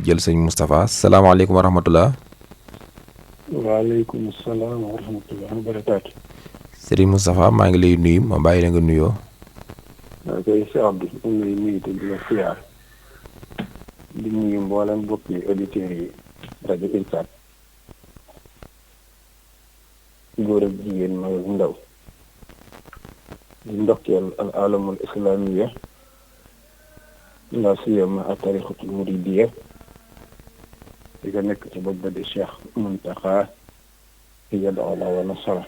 jël sëñ Moustapha salaamaaleykum wa rahmatullah. waaleykum salaam wa rahmatullah wa barakaatu. Serigne Moustapha maa ngi lay nuyu ma bàyyi la nga nuyoo. maa koy si Abdou ñu ngi lay nuyu te di la siyaar di nuyu mboolem bokki auditeurs yi rajo Irfan góor ak jigéen mag ak ndaw di ndokkeel al alamul islamiya la siyama ak tarixatul muridiya di ko nekk ci bopp ba di Cheikh Muntaxa yad'u wa nasara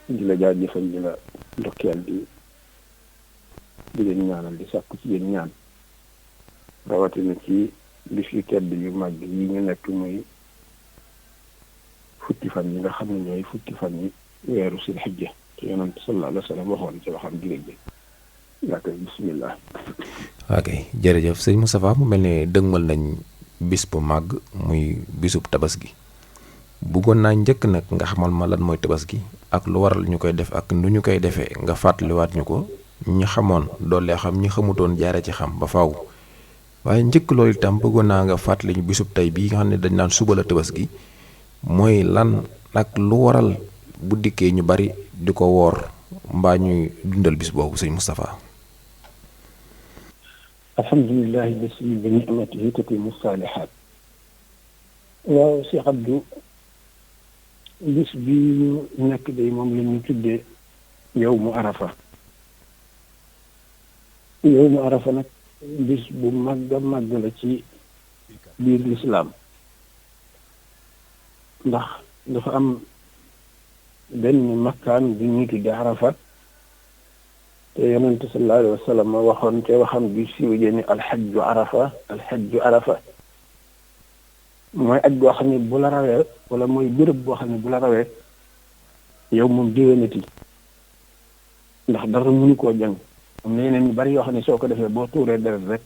di la jaajëfal di la ndokkeel di leen ñaanal di sàkku ci yéen ñaan rawatina ci bis yu tedd yu mag yi ñu nekk muy fukki fan yi nga xam ne ñooy fukki fan yi weeru sil xijja te yonent sallallahu alayhi wa sallam waxoon ci waxam jigéen yaa koy bismillah. ok jërëjëf sëñ Moustapha mu mel ne dëgmal nañ bis bu màgg muy bisub tabaski bëggoon naa njëkk nag nga xamal ma lan mooy tabaski ak lu waral ñu koy def ak nu ñu koy defee nga fàttaliwaat ñu ko ñi xamoon doole xam ñi xamutoon jaare ci xam ba faaw waaye njëkk loolu itam bëggoon naa nga fàttali ñu bisub tey bii nga xam ne dañ naan suba la tabaski mooy lan ak lu waral bu dikkee ñu bari di ko woor mbaa ñuy dundal bis boobu sëñ Moustapha. alhamdulilahi basi bi ni'matihi tatimu saalihaat. waaw Cheikh Abdou bis bi ñu nekk day moom la ñu tuddee yawmu arafa. yawmu arafa nag bis bu màgg a màgg la ci biir lislaam ndax dafa am benn makkaan bu ñuy tuddee arafa te yonent sallallahu alayhi wa sallam waxoon te waxam bi siiw ni alxajju arafa mooy aj boo xam ne bu la rawee wala mooy béréb boo xam ne bu la rawee yow moom déwénati ndax dara mënu koo jàng am na yeneen yu bari yoo xam ne soo ko defee boo tuuree deret rek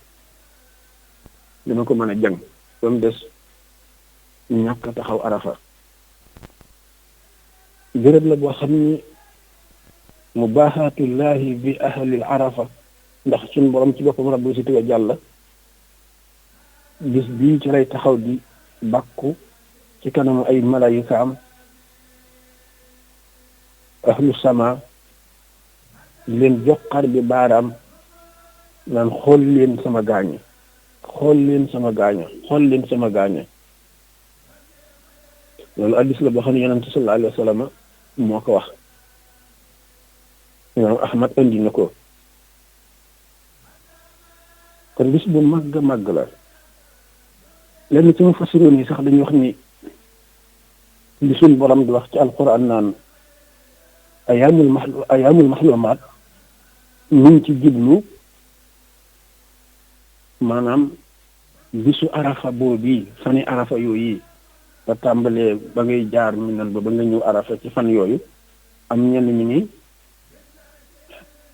dina ko mën a jàng ba mu des ñàkk taxaw arafa béréb la boo xam ni mubaahaatullahi bi ahlil arafa ndax suñu borom ci boppam rabbu si tuga jàlla bis bii ci lay taxaw di bàkku ci kanamu ay malaayikaam ahlu sama leen joxar bi baaraam naan xool leen sama gaaña xool leen sama gaaña loolu addis la boo xam ne yonent sallallahu alayhi wa sallam moo ko wax imaam Ahmad indi na ko kon bis bu màgg màgg la lenn ci mu fasiroon yi sax dañuy wax ni li suñ borom di wax ci alquran naan ayaamul maxlumaat mu ngi ci jublu maanaam bisu arafa boobu fani arafa yooyu ba tàmbalee ba ngay jaar mi nan ba nga ñëw arafa ci fan yooyu am ñenn ñi ni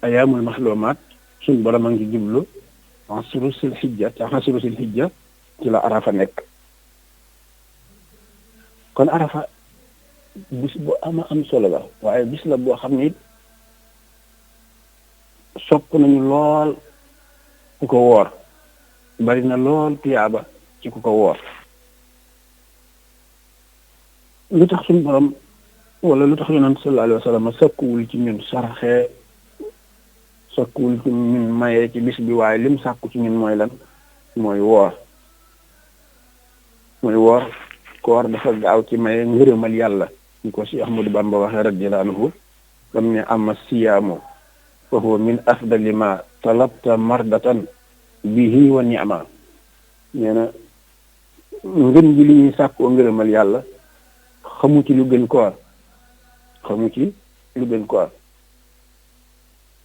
ayaamul maxlumaat suñ borom a ngi jublu xasru sil xijja ci la arafa nekk kon arafa bis bu am solo la waaye bis la boo xam ni sopp nañu lool ku ko woor bari na lool tiyaaba ci ku ko woor lu tax suñu borom wala lu tax yonent sallallahu alayhi wa sallam sakkuwul ci ñun saraxee sakkuwul ci ñun mayee ci bis bi waaye lim sàkku ci ñun mooy lan mooy woor koor dafa gaaw ci maye ngërëmal yàlla ñu ko si Ahmadu Bamba waxee radiyallahu anhu comme ne ama siyaamu fa huwa min afdali ma talabta mardatan bihi wa ni'ma nee na ngën ji li ñuy sàkkoo ngërëmal yàlla xamu ci lu gën koor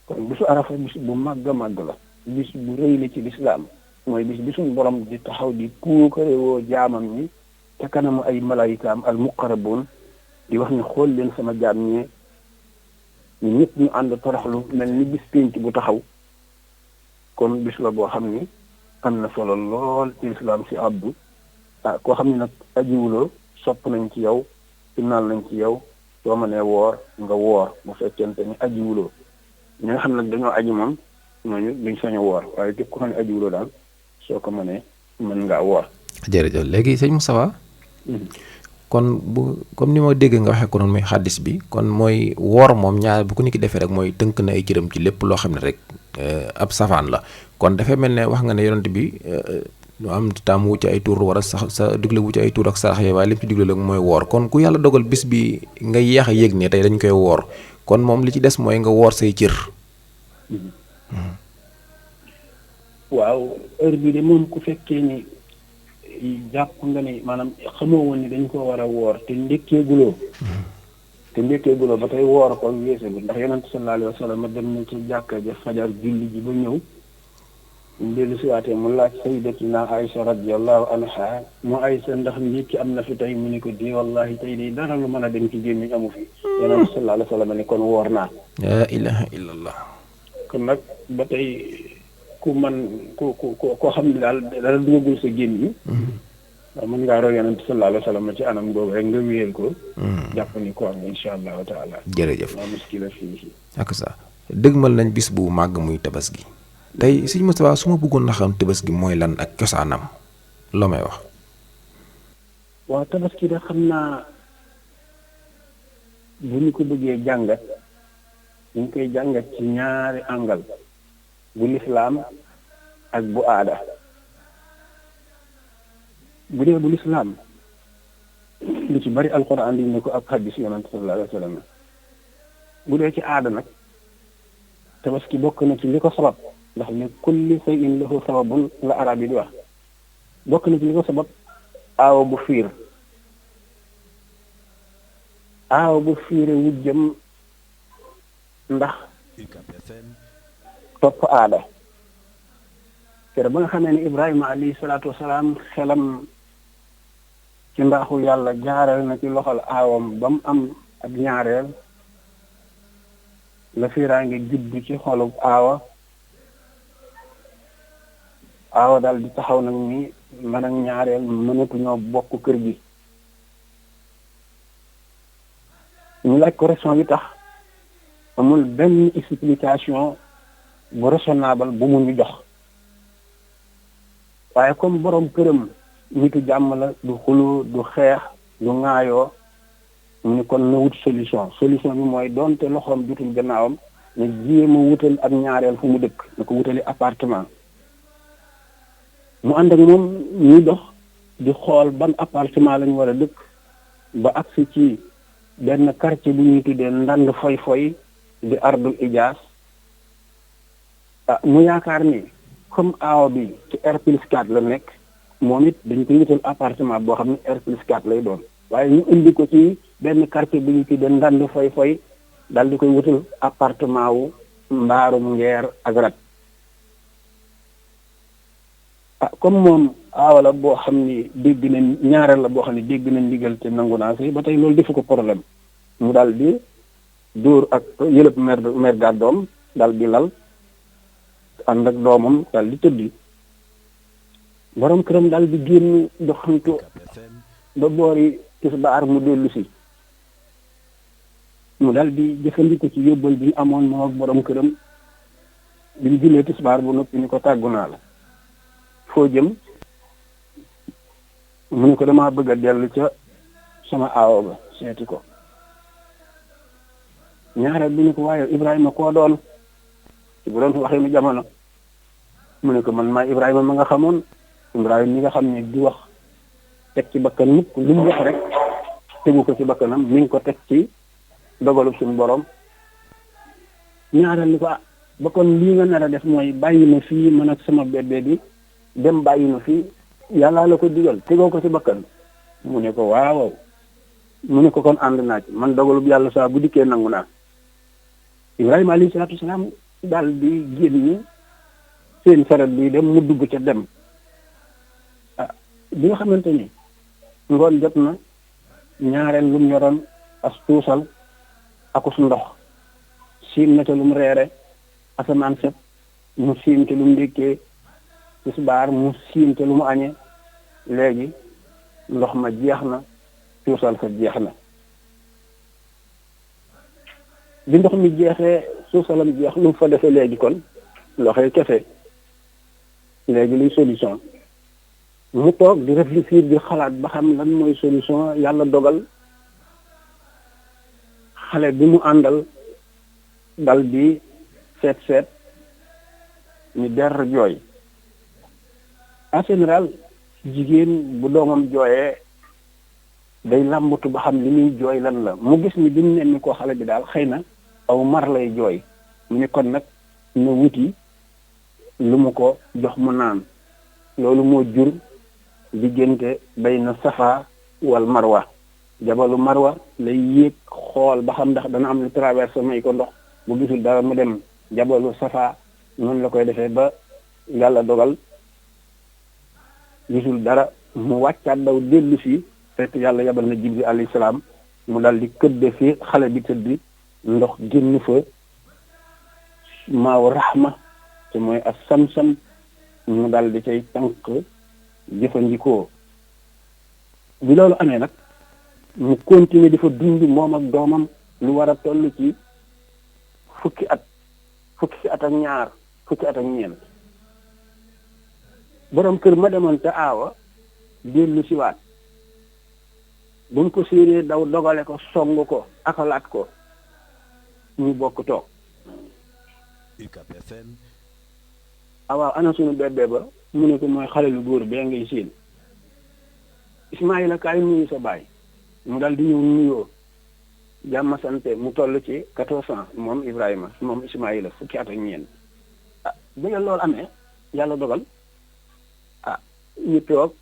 kon bisu arafa bis bu màgg a màgg la bis bu rëy la ci lislaam mooy bis bi suñu borom di taxaw di puukare woo jaamam ñi te kanamu ay malaayikaam al muqarrabuun di wax ni xool leen sama jaam ñi ñu ñëpp ñu ànd toroxlu mel ni bis pénc bu taxaw kon bis la boo xam ni am na solo lool ci lislaam si abdu koo xam ne nag ajiwuloo sopp nañ ci yow sunnaal nañ ci yow soo mënee woor nga woor bu fekkente ni ajiwuloo ñi nga xam nag dañoo aji moom ñooñu duñ sañ a woor waaye képp ko xam ne ajiwuloo daal soo ko mënee mën ngaa woor. jërëjëf léegi sëñ Moustapha kon bu comme ni ma dégg nga waxee ko noonu muy xaddis bi kon mooy woor moom ñaar bu ko nit ki defee rek mooy tënk na ay cëram ci lépp loo xam ne rek ab safaan la kon dafay mel ne wax nga ne yonent bi lu am taam wu ci ay tuur war a sax sa digle wu ci ay tuur ak sarax yi waaye li mu ci digle la mooy woor kon ku yàlla dogal bis bi nga yéex a yëg ne tey dañ koy woor kon moom li ci des mooy nga woor say cër. waaw heure bi de moom ku fekkee ni jàpp nga ni maanaam xamoo woon ni dañ ko war a woor te ndékkeeguloo ba tey woor ko weesagul ndax yonent sallallahu alayhi wa sallam dem na ci jàkka ja fajar julli ji ba ñëw mu dellu siwaatee mu laaj sayyidatina Aïcha radiyallahu anha mu Aïcha ndax ndékki am na fi tey mu ne ko di wallahi tey de dara lu mën a dem ci gémmiñ amu fi yonent sallallahu alayhi wa sallam ne kon woor naa. la ilaha illallah. kon nag ba tey ku xam ne daal dara dugagul sa gémmiñ mën ngaa roy yonent sallallahu alayhi wa sallam ci anam boobu rek nga wéyal ko. jàpp ni ko am insha allahu taala. jërëjëf maa muskila fii. ak ça dëgmal nañ bis bu màgg muy tabaski tey sëñ Moustapha su ma bëggoon na xam tabaski mooy lan ak cosaanam loo may wax. waaw tabaski de xam naa bu ñu ko bëggee jàngat ñu koy jàngat ci ñaari angal bu lislaam ak bu aada. bu dee bu lislaam lu ci bari alquran di ne ko ak hadis yonent sallallahu alayhi wa sallam bu dee ci aada nag tabaski bokk na ci li ko sabab ndax li kulli shay'in lahu sababun la arab yi di wax bokk na ci li ko sabab aawa bu fiire wujjam ndax topp aada kere ba nga xamee ne Ibrahima alayhi salaatu wasalaam xelam ci mbaaxu yàlla jaareel na ci loxol aawam ba mu am ak ñaareel la fiiraange judd ci xolub aawa daal di taxaw nag ni man ak ñaareel mënatuñoo bokk kër gi ñu laaj ko raison yi tax amul benn explication bu raisonnable bu mu ñu jox waaye comme borom këram nitu jàmm la du xuloo du xeex du ŋaayoo mu ni kon na wut solution bi mooy doonte loxoom jutul gannaawam ne jéem a wutal ak ñaareel fu mu dëkk na ko wutali appartement mu ànd ak moom ñuy dox di xool ban appartement lañu war a dëkk ba agsi ci benn quartier bu ñuy tuddee ndand foy di ardul ijaas mu yaakaar ni comme aawa bi ci R+4 la nekk moom it dañ koy wutal appartement boo xam ne R+4 lay doon waaye ñu indi ko ci benn quartier bu ñu tuddee ndand foy dal di koy wutal appartement wu mbaarum ngeer ak rat comme moom aawa la boo xam ni dégg na ñaareel la boo xam ne dégg na ndigal te nangu naa si ba tey loolu defu ko problème mu daal di dóor ak yëlëb mer gàddoom daal di lal ànd ak doomam daal di tëddi borom këram daal di génn doxantu ba boori tisbaar mu dellu si mu daal di jëfandiku ci yóbbal bi ñu amoon moom ak borom këram bi ñu jullee tisbaar bu noppi ni ko tàggu naa la foo jëm mu ne ko damaa bëgg a dellu ca sama aawo ba seeti ko ñaareel bi ni ko waaye Ibrahima koo doon ci bu doon waxee mu jamono mu ne ko man maa Ibrahima ma nga xamoon Ibrahima mi nga xam ne di wax teg ci bakkan mukk lu mu wax rek tegu ko ci bakkanam mi ngi ko teg ci dogalub suñu borom ñaareel ni ko ba kon lii nga nar a def mooy bàyyi ma fii man ak sama bébé bi dem bàyyi ma fii yàllaa la ko digal tegoo ko ci bakkan mu ne ko waaw mu ne ko kon ànd naa ci man dogalub yàlla saa bu dikkee nangu naa Ibrahima alayhi salaatu wasalaam daal di génn seen saret bi dem mu dugg ca dem bi nga xamante ni ngoon jot na ñaareel lu mu yoroon as tuusal akus ndox siim na ca lu mu reere asamaan set mu siim te lu mu ndékkee tisbaar mu siim te lu mu añee léegi ndox ma jeex na tuusal sa jeex na bi ndox mi jeexee suusalam jeex lu mu fa defee léegi kon loxoy kese léegi luy solution mu toog di réfléchir di xalaat ba xam lan mooy solution. yàlla dogal xale bi mu àndal dal di seet ni der jooy. en général jigéen bu doomam jooyee day làmbatu ba xam li muy jooy lan la. mu gis ni bi mu ne ni ko xale bi daal xëy na aw mar lay jooy. mu ni kon nag na wuti lu mu ko jox mu naan. loolu moo jur diggante bayna safa wal marwa. jabalu marwa lay yéeg xool ba xam ndax dana am lu traversé may ko ndox. bu gisul dara mu dem jabalu safa. noonu la koy defee ba yàlla dogal gisul dara mu wàccaat daw dellu si fekk yàlla yabal na jibril alayhi salaam mu dal di këdde fi xale bi tëdd ndox génn fa maaw raxma te mooy ak sam-sam mu dal di cay tànk jëfandikoo. bi loolu amee nag mu continuer di fa dund moom ak doomam lu war a toll ci fukki at ak ñaar fukki at ak ñeent. borom kër ma demoon te aawa dellu si waat bu mu ko séenee daw dogale ko song ko akalaat ko ñu bokk toog. waaw ana sunu bébé ba mu ne ko mooy xale lu góor bee ngay séen. Ismaïla kaay nuyu sa baay mu dal di ñëw nuyoo jàmm sante mu toll ci 14 ans moom Ibrahima moom Ismaïla fukki at ak ñeent. bi loolu amee yàlla dogal ñu toog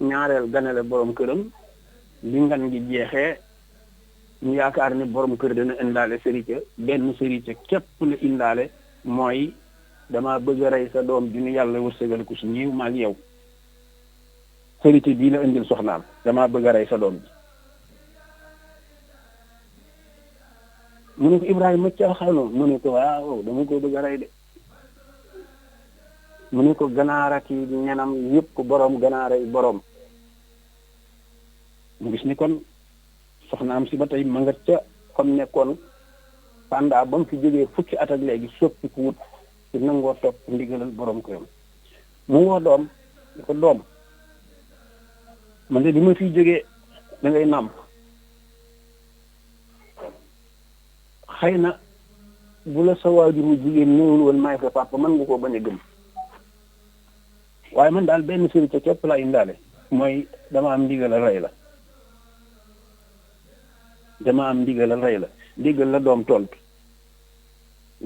ñaareel ganale borom këram li ngan gi jeexee ñu yaakaar ni borom kër dana indaale sërite benn sërite képp la indaale mooy dama bëgg a rey sa doom ju ñu yàlla wërsëgal ko su ñiw maag yow. sërite bii la indil soxnaam dama bëgg a rey sa doom ji. mu ne ko Ibrahima caaxaanoo mu ne ko waaw dama ko bëgg a rey de. mu ne ko ganaar ak ñenam yëpp borom ganaar ay borom. mu gis ni kon soxnaam si ba tey ma nga ca comme nekkoon panda ba mu fi jógee fukki at ak léegi soppi ku wut ci nangoo topp ndigalal borom këram. mu woo doom ni ko doom man de bi ma fiy jógee da ngay nàmp xëy na bu la sa waajuru jigéen ñëwul woon maay sa papa mën nga koo bañ a gëm. waaye man daal benn sëriñ képp laa indaale mooy dama am ndigalal rey la. ndigal la doom tontu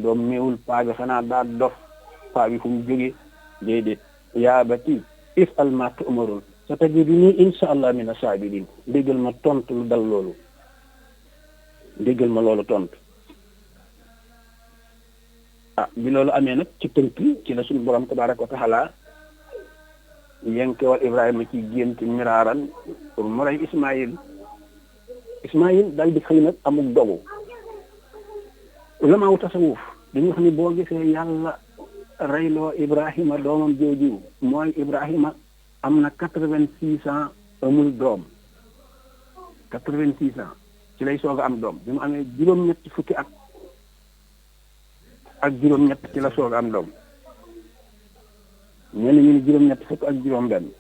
doom néewul paa bi xanaa daa dof paa bi fu mu jógee déedéet yaa bati if'al maa tu'marun satajiduni insha allah mina saabiriin ndigal ma tontu lu dal loolu ndigal ma loolu tontu. bi loolu amee nag ci tënk ci la suñu borom tabaaraka wa taala yenkewal Ibrahima ci gént miraaran pour mu rey Ismaïl dal di xëy nag amuk dogu. ulamaaw tasawuf dañu wax ni boo gisee yàlla reyloo Ibrahima doomam jooju mooy Ibrahima am na 86 ans amul doom 86 ans ci lay soog a am doom bi mu amee juróom-ñetti fukki at ak juróom-ñett ci la soog a am doom. ñenn ñu ni juróom-ñett fukk ak juróom-benn.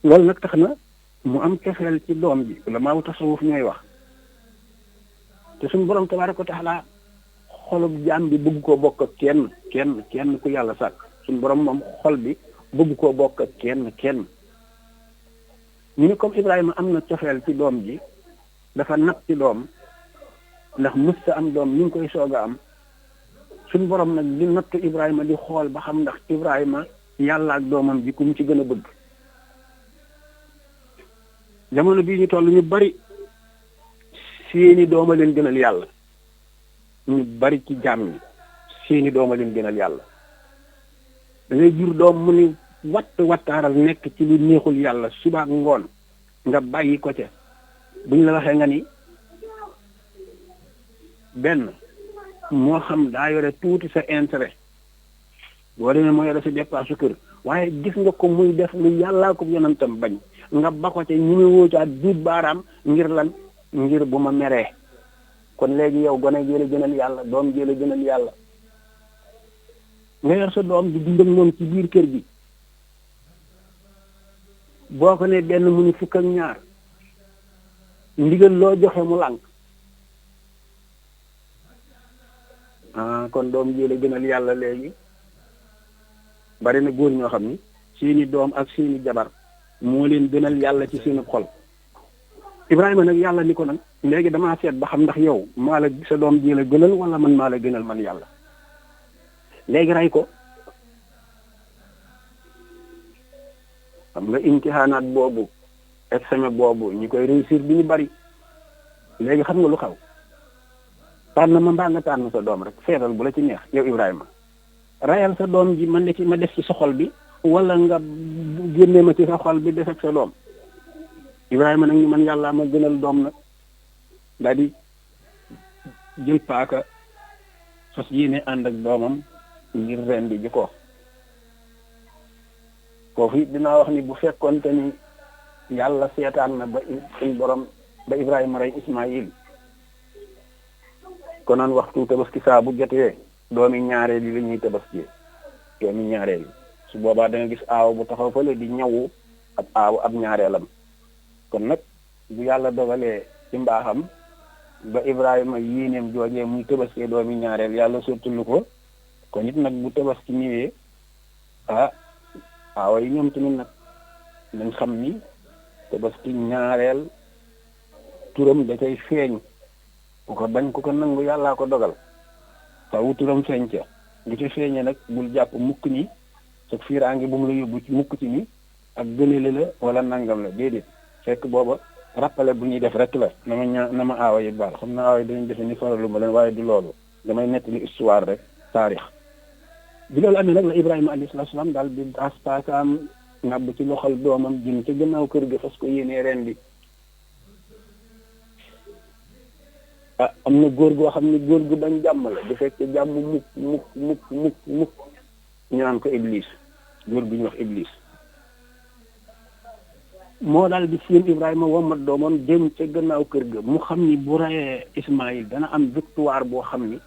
loolu nag tax na mu am cofeel ci doom ji la maaw tasawuf ñooy wax te suñu borom tabaaraka wa taala xolub jaam bi bëgg koo bokk ak kenn ku yàlla sàkk suñu borom moom xol bi bëgg koo bokk ak kenn. ñu ne comme Ibrahima am na cofeel ci doom ji dafa natt ci doom ndax mësta am doom ñu ngi koy soog a am. suñu borom nag di nattu Ibrahima di xool ba xam ndax Ibrahima yàlla ak doomam ji ku mu ci gën a bëgg. jamono bii ñu toll ñu bari seeni dooma leen gënal yàlla ñu bari ci jaam ñi seeni dooma leen gënal yàlla. da ngay jur doom mu ni wattaaral nekk ci lu neexul yàlla suba ak ngoon nga bàyyi ko ca buñ la waxee nga ni benn. moo xam daa yore tuuti sa intérêt boo demee moo yore sa dépense su kër waaye gis nga ko muy def lu yàllaa ko yonentam bañ nga ba ko ca ñu ngi wóocaat duut baaraam ngir lan ngir bu ma meree kon léegi yow gone gi la gënal yàlla doom ji la gënal yàlla nga yor sa doom di dund ak moom ci biir kër gi boo ko ne benn mu ni fukk ak ñaar ndigal loo joxe mu lànk kon doom ji la gënal yàlla léegi bari na góor ñoo xam ni seeni doom ak seeni jabar moo leen gënal yàlla ci seeni xol Ibrahima nag yàlla ni ko nag léegi damaa seet ba xam ndax yow maa la sa doom ji la gënal wala man maa la gënal man yàlla léegi rey ko xam nga imtixaanaat boobu examen boobu ñi koy réussir bi ñu bari léegi xam nga lu xaw tànn ma mbaa nga tànn sa doom rek seetal bu la ci neex yow Ibrahima rayal sa doom ji ma def ci sa xol bi wala nga génne ma ci sa xol bi def ak sa doom Ibrahima nag ni man yàlla ma gënal doom nag daal di jël paaka fas yéene ànd ak doomam ngir rendi ji ko foofu dinaa wax ni bu fekkoonte ni yàlla seetaan na ba suñ borom ba Ibrahima rey Ismaïl konoon waxtu tabaski saa bu jotee doomi ñaareel yi la ñuy tabaski doomi ñaareel yi su boobaa da nga gis aaw bu taxaw fële di ñawu ab aaw ab ñaareelam kon nag bu yàlla dogalee ci mbaaxam ba Ibrahima yéeneem joojee muy tabaskee doomi ñaareel yàlla sottulu ko kon it nag bu tabaski ñëwee aaw yi ñoom tamit nag nañ xam ni tabaski ñaareel turam da cay feeñ ku ko bañ ku ko nangu yàllaa ko dogal faaw turam feeñ ca bu ci feeñee nag bul jàpp mukk ni sa fiiraange bu mu la yóbbu ci mukk ci ni ak gënale la wala nangam la déedéet fekk booba rappelé bu ñuy def rek la na ma aawa yi baal xam na aawa yi dañuy defe ni faralu ma leen waaye du loolu damay nettali histoire rek taarix bi loolu amee nag la Ibrahima alayhi salaam daal di as paakaam ngàbb ci loxol doomam jëm ca gannaaw kër ga fas ko yéenee ren bi am na góor goo xam ne góor gu bañ jàmm la du fekk jàmm mukk ñu naan ko Iblis góor gu ñu wax Iblis moo daal di seen Ibrahima womat doomam jëm ca gannaaw kër ga mu xam ni bu reyee Ismaïl dana am victoire boo xam ni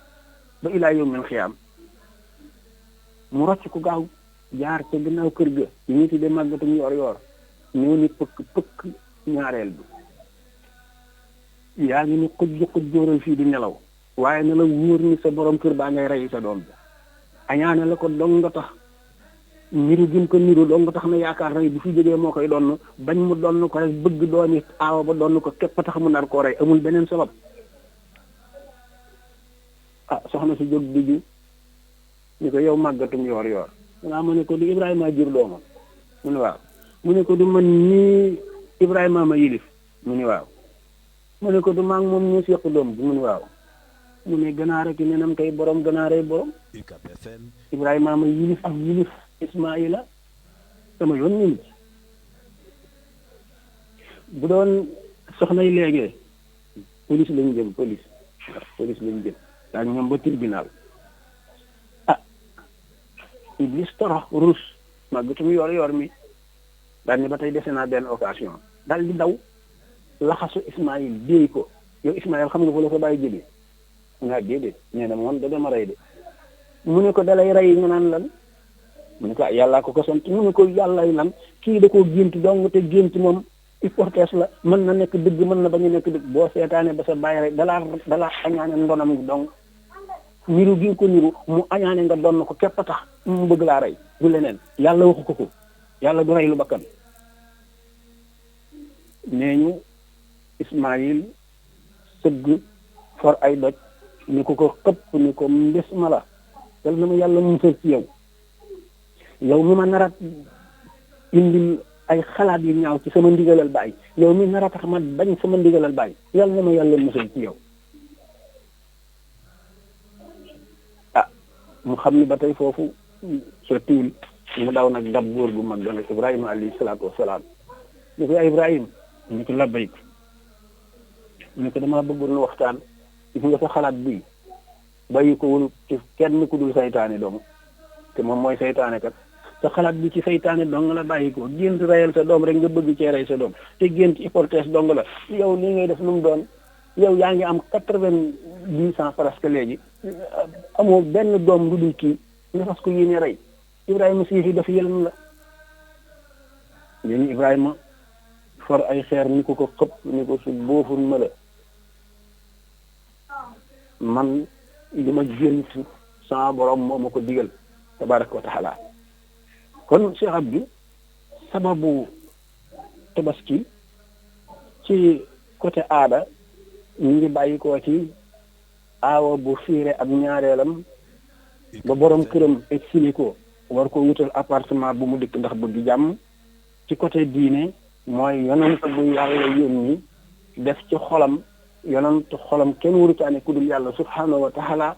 ba ilaa yawmil xiyaam mu rocc ko gaaw jaar ca gannaaw kër ga ñu ngi tuddee màggatum yor ñëw ni pëkk ñaareel bi yaa ngi ni xuj jóoral fii di nelaw waaye na la wóor ni sa borom kër baa ngay rey sa doom bi añaane la ko dong nga tax niru gën ko niru dong nga tax na yaakaar rey bu fi jógee moo koy donn bañ mu donn ko rek bëgg doomi aawa ba donn ko képp tax mu nar koo rey amul beneen sabab soxna si jóg digg ñu ko yow màggatum yor danaa mu ne ko du Ibrahima jur doomam mu ne waaw mu ne ko du man nii Ibrahima ma yilif mu ne waaw mu ne ko du maa ngi moom ñu seq doom bi mu ne waaw mu ne ganaar ak nenam tey borom ganaaree borom Ibrahima ma yilif ak yilif Ismaïla sama yoon ñu ci bu doon soxnay léegi police lañu jëm police lañu jëm daa ñoom ba tribunal Iblis torox ruus màggatum yor mi daal ni ba tey dese naa benn occasion daal di daw laxasu Ismaïl déey ko yow Ismaïl xam nga fa la ko bàyyi jëlee nga déedéet nee na moom da dama rey de mu ne ko dalay rey nga naan lan mu ne ko yàllaa ko sant mu ne ko yàllay lan kii da koo gént dong te gént moom hypothèse la mën na nekk dëgg mën na bañ a nekk dëgg boo seetaane ba sa bàyyi rek dalaa añaane ndonam gi dong niru gi nga ko niru mu añaane nga doon ko képp a tax mu bëgg laa rey du leneen yàlla waxu ko yàlla du rey lu bakkan nee ñu Ismaïl sëgg for ay doj ni ko xëpp ni ko mbés ma la yal na ma yàlla musal ci yow mi ma nar a indil ay xalaat yu ñaaw ci sama ndigalal baay yow mi nar a tax ma bañ sama ndigalal baay yal na ma yàlla musal ci yow mu xam ni ba tey foofu sa tiil mu daw nag dab góor gu mag dana Ibrahima alayhi salaatu wasalaam ni ko Ibrahima ñu ko labbayk ñu ko damaa bëggoon waxtaan gis nga sa xalaat bii bàyyi ko wul ci kenn ku dul saytaane dong te moom mooy saytaane kat sa xalaat bi ci saytaane dong la bàyyi ko gént reyal sa doom rek nga bëgg cee rey sa doom te gént hypothèse dong la yow li ngay def lu mu doon yow yaa ngi am 90 ans presque léegi amoo benn doom lu dul kii nga fas ko yéene rey Ibrahima si fi dafa yëlan la léegi Ibrahima for ay xeer ni ko xëpp ni ko su booful ma la man li ma gént sama borom moo ma ko digal tabaraka wa taala. kon Cheikh Abdou sababu tabaski ci côté aada ñu ngi bàyyi ko ci aawa bu fiire ab ñaareelam ba borom këram exilé ko war ko wutal appartement bu mu dëkk ndax bëgg jàmm. ci côté diine mooy yonent bu yàlla yónni def ci xolam yonent xolam kenn wurutaane ku dul yàlla subhanahu wa taala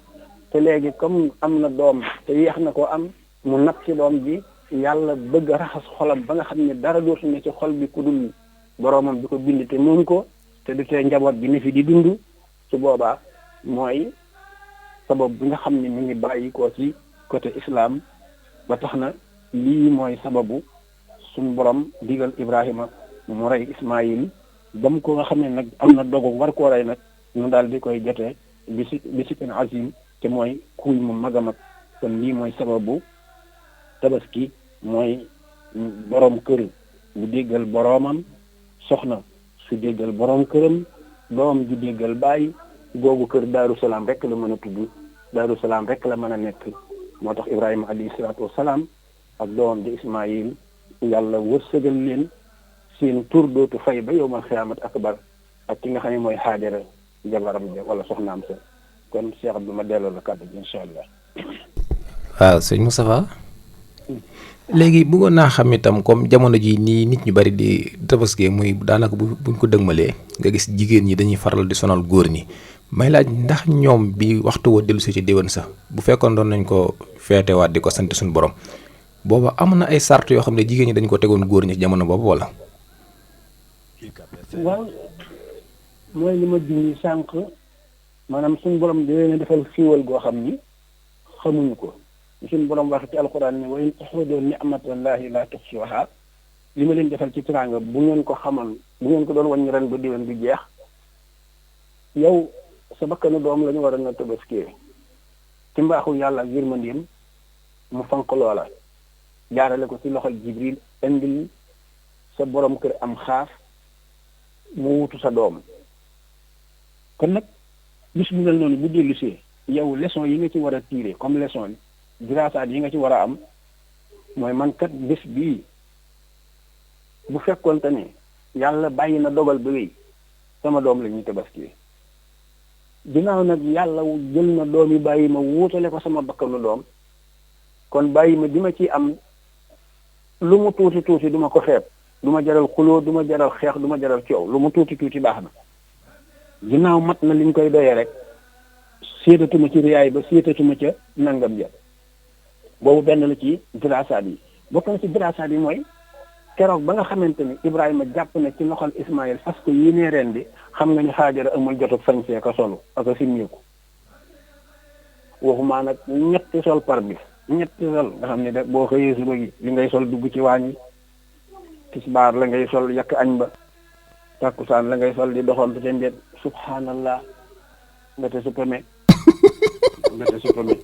te léegi comme am na doom te yeex na ko am mu natt ci doom bi yàlla bëgg a raxas xolam ba nga xam ne dara dootu ne ci xol bi ku dul boroomam bi ko bind te moom ko te du tee njaboot bi ne fi di dund su boobaa mooy sabab bi nga xam ne mi ngi bàyyi ko ci côté islam ba tax na lii mooy sababu suñu borom digal Ibrahima mu rey Ismaïl ba mu ko nga xam ne nag am na dogu war koo rey nag ñu daal di koy jotee bisikin azim te mooy kuy mu mag a mag kon lii mooy sababu tabaski mooy borom kër bu déggal boroomam soxna su déggal borom këram doom ju déggal bàyyi googu kër Daaru Salaam rek la mën a tudd Daaru Salaam rek la mën a nekk moo tax Ibrahima alayhi salaatu wasalaam ak doomam di Ismaïl yàlla wërsëgal leen seen tur dootu fay ba yowmal xiyaamat akbar ak ki nga xam ne mooy Haajara jabaram ja wala soxnaam sa kon Cheikh Abdou ma delloo la kàddu gi incha allah. waaw sëñ Moustapha léegi bëggoon naa xam itam comme jamono ji nii nit ñu bari di tabaski muy daanaka buñ ko dëgmalee nga gis jigéen ñi dañuy faral di sonal góor ñi may laaj ndax ñoom bi waxtu woo dellu si ci déwén sax bu fekkoon doon nañ ko feetewaat di ko sant suñu borom booba am na ay sart yoo xam ne jigéen ñi dañ ko tegoon góor ñi ci jamono boobu wala. waaw mooy li ma junni sànq maanaam suñu borom da leen a defal xiiwal goo xam ni xamuñu ko suñu borom wax ci alxuraan ne wa in taxudu ni'matallahi la tuhsuha li ma leen defal ci teraanga bu ngeen ko xamal bu ngeen ko doon wàññi ren ba déwén du jeex yow sa bakkanu doom la ñu war a na tabaskee ci mbaaxu yàlla ak yërmandeem mu fanq loola jaarale ko ci loxol Jibril indil sa borom kër am xaaf mu wutu sa doom kon nag bis bu mel noonu bu dellusee yow leçon yi nga ci war a tirer comme leçon diraasaat yi nga ci war a am mooy man kat bés bii bu fekkoonte ne yàlla bàyyi na dogal ba wéy sama doom la ñuy tabaski ginnaaw nag yàlla jël na doom yi bàyyi ma wuutale ko sama bakkanu doom kon bàyyi ma di ma ci am lu mu tuuti tuuti du ma ko xeeb du ma jaral xuloo du ma jaral xeex du ma jaral coow lu mu tuuti tuuti baax na ginnaaw mat na liñ koy doyee rek séetatuma ci riyaay ba séetatuma ca nangam ja boobu benn la ci diraasaat yi bokk na ci diraasaat yi mooy keroog ba nga xamante ni Ibrahima jàpp na ci loxol Ismaïl parce que yi nee ren bi xam nga ni Haajara amul jotug sañsee ka solu ak a simmeeku waxumaa nag ñetti sol par bis ñetti sol nga xam ne de boo xëyee suba gi li ngay sol dugg ci waañ wi tisbaar la ngay sol yàq añ ba takkusaan la ngay sol di doxantu te mbet subhanallah mbete suppame mbete suppame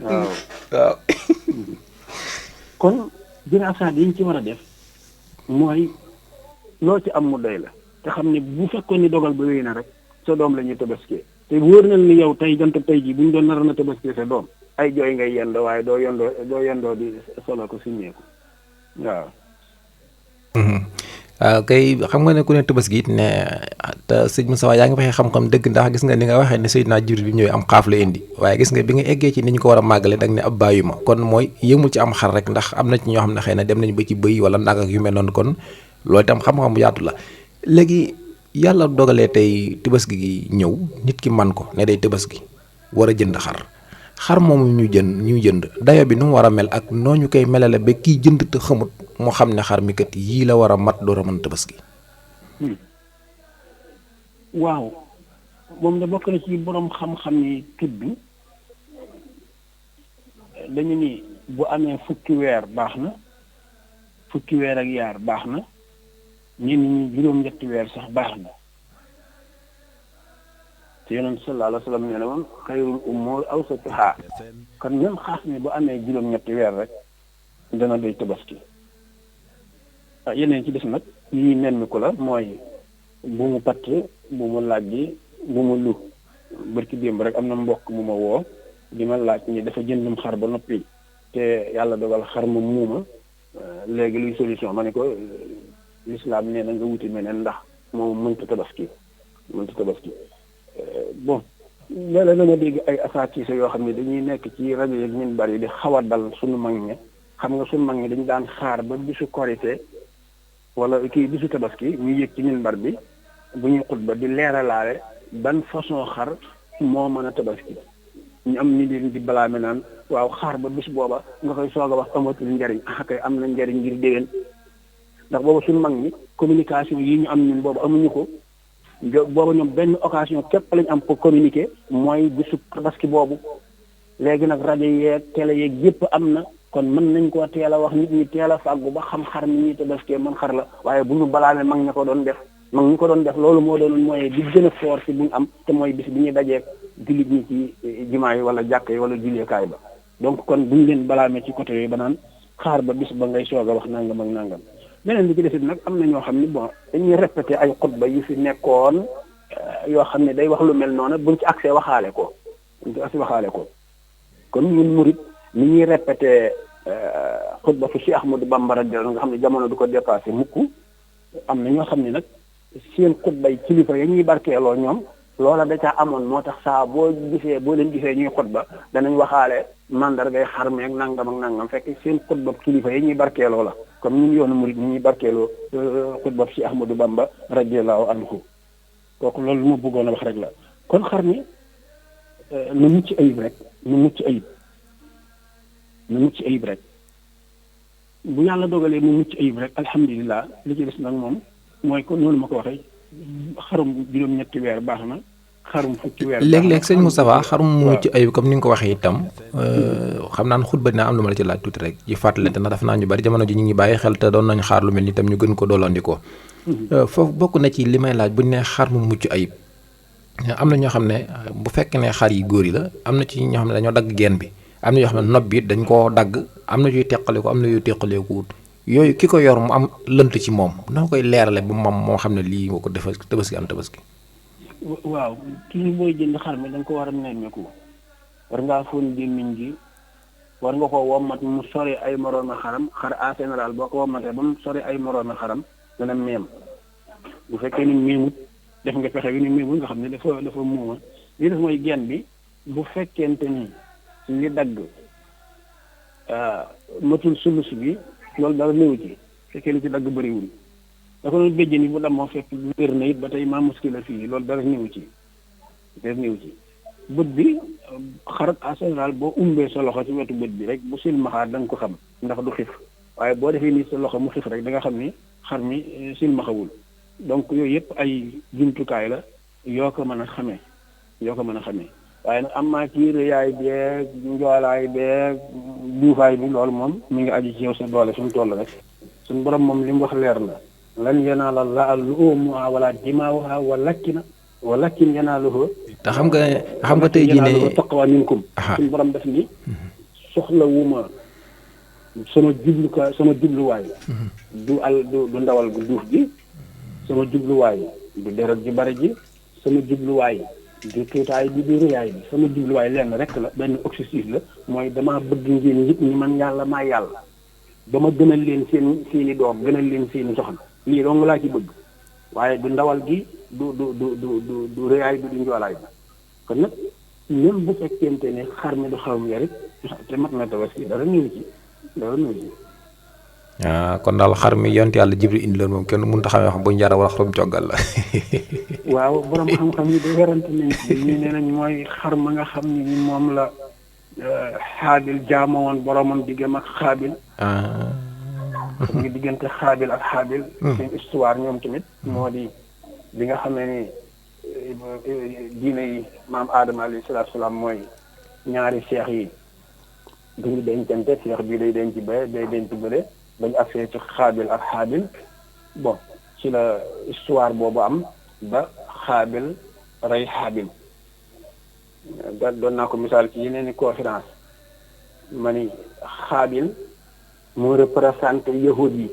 waaw waaw kon diraasaat yi ñu ci war a def mooy loo ci am mu doy la te xam ne bu fekkoon ni dogal ba wéy na rek sa doom la ñuy tabaskee te wóor na ni yow tey jant tey ji bu ñu doon nar na tabaskee sa doom ay jooy ngay yendoo waaye doo yendoo di solo ko simmeeku waaw. waaw kay xam nga ne ku ne tabaski it ne te sëñ Moussa yaa ngi waxee xam-xam dëgg ndax gis nga ni nga waxee ne Seydina Jibril bi ñëwee am xaaf la indi waaye gis nga bi nga eggee ci ni ñu ko war a màggale dag ne ab bàyyi ma kon mooy yëmul ci am xar rek ndax am na ci ñoo xam ne xëy na dem nañ ba ci bëy wala nag ak yu mel noonu kon loolu itam xam-xam bu yaatu la léegi yàlla dogalee tey tabaski gi ñëw nit ki man ko ne day tabaski war a jënd xar moomu ñu jënd dayo bi nu mu war a mel ak noo ñu koy melale ba kii jënd te xamut moo xam ne xar mi kat yii la war a mat door a mën tabaski. waaw moom da bokk na ci borom xam-xam ni tudd dañu ni bu amee fukki weer baax na fukki weer ak yaar baax na ñenn ñi juróom-ñetti weer sax baax na te yonent sallallahu alayhi wa sallam nee na woon xayrul umur awsatuha kon même xaas ne bu amee juróom-ñetti weer rek dana doy tabaski. yeneen ci des nag yi nemmiku la mooy bu mu patt bu mu lajji bu mu lu bërki démb rek am na mbokk mu ma woo di ma laaj ni dafa jëndum xar ba noppi te yàlla dogal xar ma muuma léegi luy solution ma ne ko l'islam nee na nga wuti meneen ndax moom mënta tabaski bon léeg-léeg da nga dégg ay asaatiisa yoo xam ne dañuy nekk ci rajo yeeg minbar yi di xaw a dal suñu mag ñi xam nga suñu mag ñi dañu daan xaar ba bisu korité wala kii bisu tabaski ñu yëg ci minbar bi bu ñuy xutba di leeralaale ban façon xar moo mën a tabaski ñu am ñu leen di balaame naan waaw xaar ba bis booba nga koy soog a wax amatul njariñ kay am na njariñ ngir déwén ndax booba suñu mag ñi communication yi ñu am ñun boobu amuñu ko booba ñoom benn occasion képp lañ am pour communiquer mooy bisu tabaski boobu léegi nag rajo yeeg télé yeeg yëpp am na kon mën nañ koo teel a wax nit ñi teel a fàggu ba xam xar mi ñuy tabaskee man xar la waaye bu ñu balaame mag ña ko doon def mag ñi ko doon def loolu moo doon mooy bi gën a fort si bu ñu am te mooy bis bi ñuy dajeeg jullit ñi ci jumaa yi wala jàkk yi wala julleekaay ba donc kon buñu leen balaame ci côté yooyu ba naan xaar ba bis ba ngay soog a wax nangam ak nangam beneen bi ci desit nag am na ñoo xam ni bon dañuy répété ay xutba yu fi nekkoon yoo xam ne day wax lu mel noonu buñ ci accès waxaale ko kon ñun murit ni ñuy répété xutba fu Cheikh Ahmadou Bamba radiyallahu nga xam ne jamono du ko dépassé mukk am na ñoo xam ne nag seen xutbay kilifa ya ñuy barkeeloo ñoom loola da caa amoon moo tax saa boo leen gisee ñuy xutba danañ waxaale mandargay xar meeg nangam ak nangam fekk seen xutba kilifa ya ñuy barkeeloo la comme ñun yoonu murit ni ñuy barkeeloo xutba Cheikh Ahmadou Bamba radiyallahu anhu kooku loolu lu ma bëggoon a wax rek la kon xar mi nu mucc ayib rek bu yàlla dogalee mu mucc ayib rek alhamdulilah li ci des nag moom mooy ko noonu ma ko waxee xarum juróom-ñetti weer baax na xarum fukki weer. léeg-léeg sëñ Moustapha xarum mu mucc ayib comme ni nga ko waxee itam xam naa ne xutba dina am lu ma la ci laaj tuuti rek ci fàttalante ndax def naa ñu bari jamono ji ñu ngi bàyyi xel te doon nañu xaar lu mel ni itam ñu gën ko doolandikoo. foofu bokk na ci li may laaj bu ñu nee xar mu mucc ayib am na ñoo xam ne bu fekkee ne xar yi góor yi la am na ci ñoo xam ne dañoo dagg geen bi am na ñoo xam ne nopp bi dañ koo dagg am na yuy teqale ko am na yuy teqalee ko wut yooyu ki ko yor mu am lënt ci moom noo koy leerale ba moom moo xam ne lii moo ko defal tabaski am tabaski. waaw kii booy jënd xar mi da nga ko war a nemmeeku war ngaa fóon gémmiñ gi war nga ko wommat mu sori ay moroomi xaram xar en général boo ko wommatee ba mu sori ay moroomi xaram dana meem bu fekkee ni meemut def nga pexe bi ni meemut nga xam ne dafa muuma li def mooy genn bi bu fekkente ni li dagg matul sulus bi loolu dara néew ci fekkee li ci dagg bëriwul da ko doon béjjën yi bu dam moo fekk wér na it ba tey maa muskila fii loolu dara néew ci bët bi xarat en général boo umbee sa loxo ci wetu bët bi rek bu silmaxaar da nga ko xam ndax du xif waaye boo defee nii sa loxo mu xif rek da nga xam ni xar mi silmaxawul donc yooyu yëpp ay jumtukaay la yoo ko mën a xamee waaye nag am naa ci rëyaay beeg njoolaay beeg duufaay bi loolu moom mi ngi aju ci yow sa doole suñu toll rek suñu borom moom li mu wax leer na lan yanaala llaaha luhuumuhaa wala dimaa'uhaa walakin yanaaluhu te xam nga tey jii ne taqwa minkum suñu borom def ni soxlawuma sama jubluwaay du ndawal gu duuf gi sama jubluwaay du deret ji bari ji sama jubluwaay du tuutaay bi du rëyaay bi sama jubluwaay lenn rek la benn objectif la mooy damaa bëgg ngeen nit ñi man yàlla maa yàlla ba ma gënal leen seeni doom gënal leen seeni soxna lii dong laa ci bëgg waaye du ndawal gi du rëyaay bi du njoolaay bi kon nag même bu fekkente ne xar mi du xarum yarit te mat na tabaski dara ñëw ci. kon daal xar mi yonent yàlla Jibril indi leen moom kenn mënut a xamee wax bu njara wala xarum coggal la. waaw borom xam-xam yi de werante nañ ci ñii nee nañ mooy xar ma nga xam ni moom la xaabil jaamo woon boromam diggam ak xaabil. mu ngi diggante xaabil ak xaabil. seen histoire ñoom tamit. moo di li nga xam ne ni diine yi maam Adama alayhi salaatu salaam mooy ñaari seex yi duñu dencante seex bii day denc ba day denc bële. bañu afee ci xaabil ak xaabil bon ci la histoire boobu am ba xaabil rey xaabil doon naa ko misaal ci yeneen i conférence ma ni xaabil moo représenté yahud yi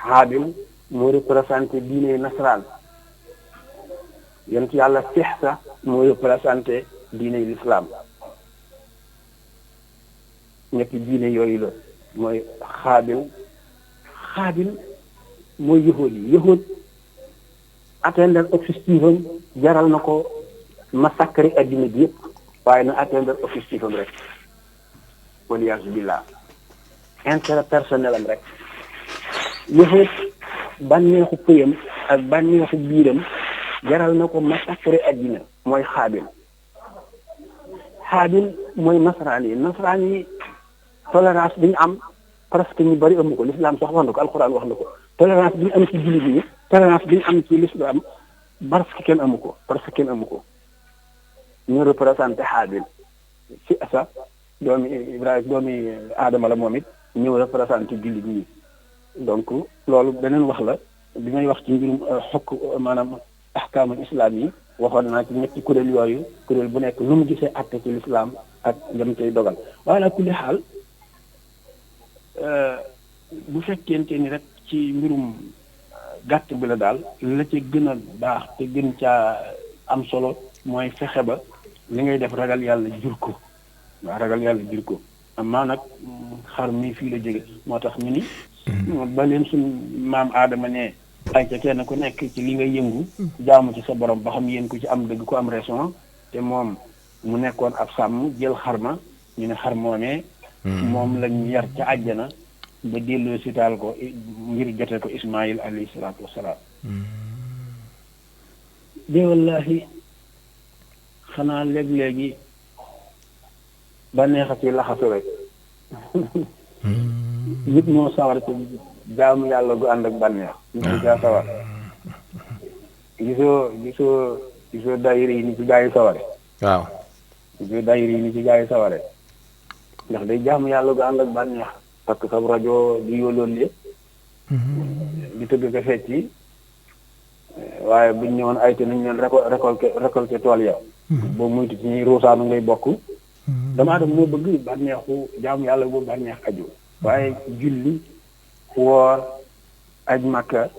Haabil moo représenté diine nasaraan yonent yàlla Sihsa moo représenté diine l'islam ñetti diine yooyu la mooy Haabil mooy yahud yi yahud atteindre objectif am jaral na ko massacre addina bi yëpp waaye na atteindre objectif am rek waliyaasu billah intérêt personnel am rek yahud bànneexu pëyam ak bànneexu biiram jaral na ko massacre addina mooy Haabil mooy nasaraan yi tolérance bi ñu am presque ñu bari amu ko l'islam sax wax na ko alxuraan wax na ko tolérance bi ñu am ci jullit yi tolérance bi ñu am ci l'islam presque kenn amu ko ñu représenté Haabil ci asa doomi Ibrahima doomi Adama la moom it ñëw représenté jullit yi donc loolu beneen wax la bi may wax ci mbirum maanaam ahkaamul islam yi waxoon naa ci ñetti kuréel yooyu kuréel bu nekk nu mu gisee àtte ci l'islam ak lam cay dogal waaye la kulli xaal bu fekkente ni rek ci mbirum gàtt bi la daal la ca gën a baax te gën caa am solo mooy fexe ba li ngay def ragal yàlla jur ko waaw ragal yàlla jur ko amaa nag xar mi fii la jóge moo tax ñu ni ba leen suñ maam aadama ne ay ca kenn ku nekk ci li nga yëngu jaamu ci sa borom ba xam yéen ku ci am dëgg ku am raison te moom mu nekkoon ab sàmm jël xarma ñu ne xar moomee moom lañ yar ca àjjana ba delloo sitaal ko ngir jote ko Ismaayil alayhi salaatu wasalaam de wallahi xanaa léeg-léegi ba neexati laxasu rek nit moo sawar ci jaamu yàlla gu ànd ak bànneex nit ñi daa sawar gisoo daayira yi ni ci gaa yi saware waaw gisoo daayira yi ni ci gaa yi saware ndax day jaamu yàlla gu ànd ak bànneex parce que sa rajo di yóoloon li di tëgg ko fecci waaye buñ ñëwoon ay te nañ leen récolté tool ya boobu muytu ci ñuy ruusaanu ngay bokk damaa dem moo bëgg bànneexu jaamu yàlla boobu bànneex aju waaye julli woor aj makka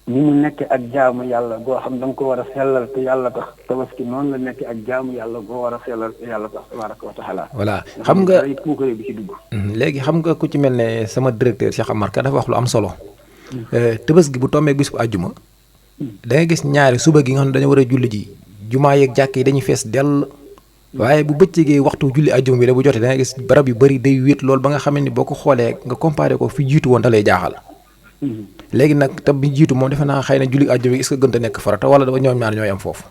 ni mu nekk ak jaamu yàlla goo xam da nga ko war a sellal te yàlla tax tabaski noonu la nekk ak jaamu yàlla goo war a sellal te yàlla tax tabaraka wa taala voilà xam nga day puukare bi ci dugg léegi xam nga ku ci mel ne sama directeur Cheikh Amar Ka dafa wax lu am solo tabaski bu tombee bis bu àjjuma da nga gis ñaari suba gi nga xam ne dañoo war a julli ji jumaa yeeg jàkk yi dañuy fees dell waaye bu bëccëgee waxtu julli àjjuma bi da bu jotee da nga gis barab yu bëri day wéet loolu ba nga xam ne boo ko xoolee nga comparé ko fi jiitu woon da lay jaaxal léegi nag te bi jiitu moom defe naa xëy na julli àjjuma est-ce que gën a nekk farata wala dafa ñoom ñaar ñooy am foofu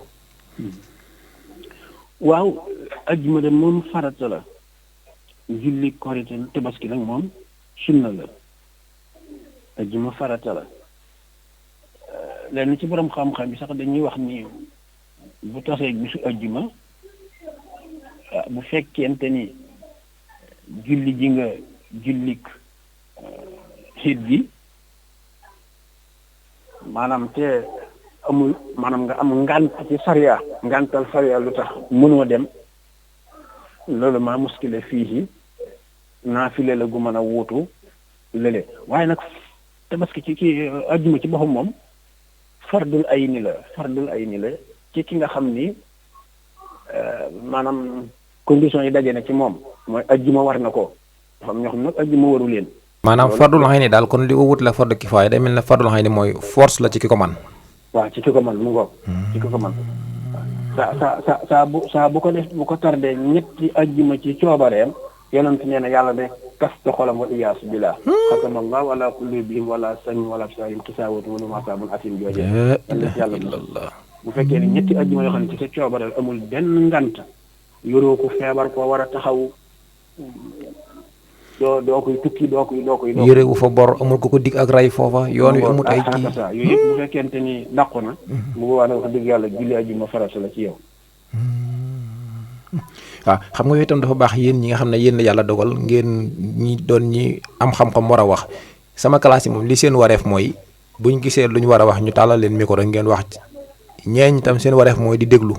waaw àjjuma de moom farata la julli korite tabaski nag moom sunna la àjjuma farata la lenn ci borom xam-xam bi sax dañuy wax ni bu tasee bisu àjjuma bu fekkente ni julli ji nga jullik xiit gi maanaam te amul maanaam nga am ngànt ci sariya ngàntal sariya lu tax mënoo dem loolu maa muskile fii naafile la gu mën a wuutu lële waaye nag tabaski ci àjjuma ci boppam moom fardul ayni la ci ki nga xam ni maanaam conditions yi daje na ci moom mooy àjjuma war na ko xam ñoo xam nag àjjuma waru leen maanaam fardul xayni daal kon li ko wut la fardu kifaaya day mel ne fardul xayni mooy force la ci ki ko man waaw ci ki ko man mu ngoog ci ki ko man saa bu ko def bu ko tardé ñetti àjjuma ci coobareem yonent nee na yàlla de kaste xolam wa iyaasu billah xatama allahu ala qulubihim wala sam'ihim wala absaarihim xisaawatun wa lahum azaabun aliim joojee yàlla bu fekkee ne ñetti àjjuma yoo xam ne ci sa coobareel amul benn ngant yoroo ko feebar koo war a taxaw doo koy tukki doo koy yére wu fa bor amul ko dig ak ray foofa yoon wi amut ay kii yooyu yëpp bu fekkente ni dàqu na bu boobaa nag wax dëgg yàlla julli àjjuma farata la ci yow waaw xam nga yooyu itam dafa baax yéen ñi nga xam ne yéen la yàlla dogal ngeen ñi doon ñi am xam-xam war a wax sama classe yi moom li seen wareef mooy buñ gisee lu ñu war a wax ñu tàllal leen micro rek ngeen wax ñeeñ itam seen wareef mooy di déglu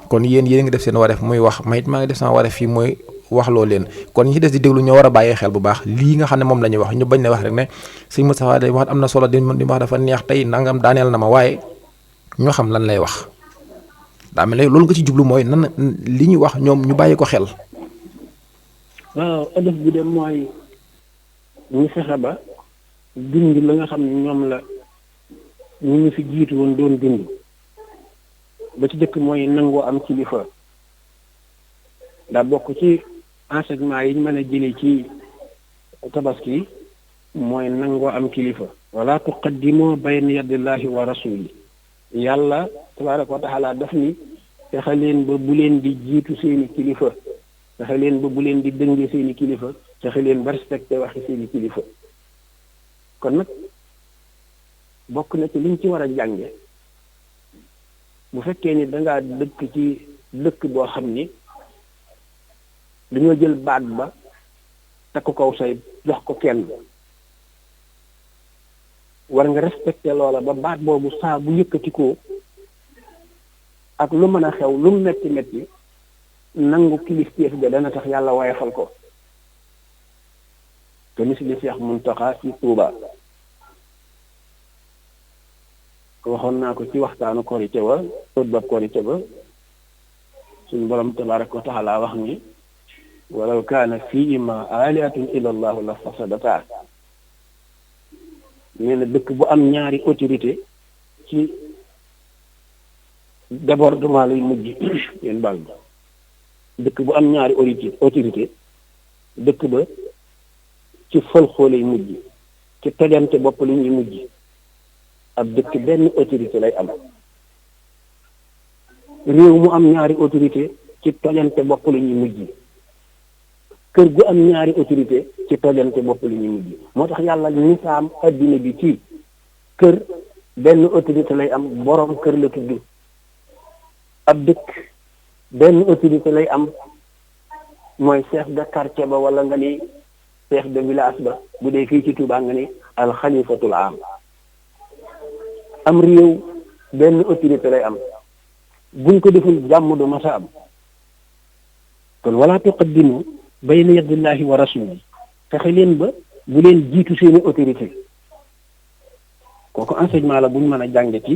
kon yéen ngi def seen wareef muy wax ma it maa ngi def sama wareef fii mooy waxloo leen kon ñi ci des di déglu ñoo war a bàyyee xel bu baax lii nga xam ne moom la ñuy wax ñu bañ ne wax rek ne sëñ Moustapha day wax am na solo di wax dafa neex tey nangam daaneel na ma waaye ñoo xam lan lay wax daa mel ne loolu nga ci jublu mooy nan li ñuy wax ñoom ñu bàyyi ko xel. waaw ëllëg bi de mooy ñu fexe ba dund la nga xam ne ñoom la ñu ngi fi jiitu woon doon dund ba ci jëkk mooy nangoo am kilifa daa bokk ci enseignement yi ñu mën a jëlee ci tabaski mooy nangoo am kilifa wala tuqaddimu bayna yadillahi wa rasuli yàlla tabaraka wa taala daf ni fexe leen ba bu leen di jiitu seeni kilifa fexe leen ba bu leen di dënge seeni kilifa fexe leen ba respecté waxi seeni kilifa kon nag bokk na ci liñ ci war a jànge bu fekkee ni dangaa dëkk ci dëkk boo xam ni dañoo jël baat ba takk kaw say jox ko kenn war nga respecté loola ba baat boobu saa bu yëkkatikoo ak lu mën a xew lu mu metti metti nangu kilifteef ga dana tax yàlla wayefal ko te misli Seex Muntaxa ci Tuuba waxoon naa ko ci waxtaanu korite wa xutba korite ba suñu borom tabaraka wa taala wax ni walaw kaana fiihima aalihatun illa allahu la fasadata nee na dëkk bu am ñaari autorité ci débordement lay mujj yéen baal ba dëkk bu am ñaari autorité dëkk ba ci fëlxoo lay mujj ci tojante bopp li ñuy mujj ab dëkk benn autorité lay am réew mu am ñaari autorité ci tojante bopp li ñuy mujj kër gu am ñaari autorité ci tojante bopp li ñuy mujj moo tax yàlla nisaam addina bi ci kër benn autorité lay am boroom kër la tudd ab dëkk benn autorité lay am mooy chef de quartier ba wala nga ni chef de village ba bu dee fii ci Touba nga ni alxalifatul am réew benn autorité lay am buñ ko deful jàmm du masa am kon wala tuqaddimu bayna yadillahi wa rasuli fexe leen ba bu leen jiitu seeni autorité kooku enseignement la buñ mën a jànge ci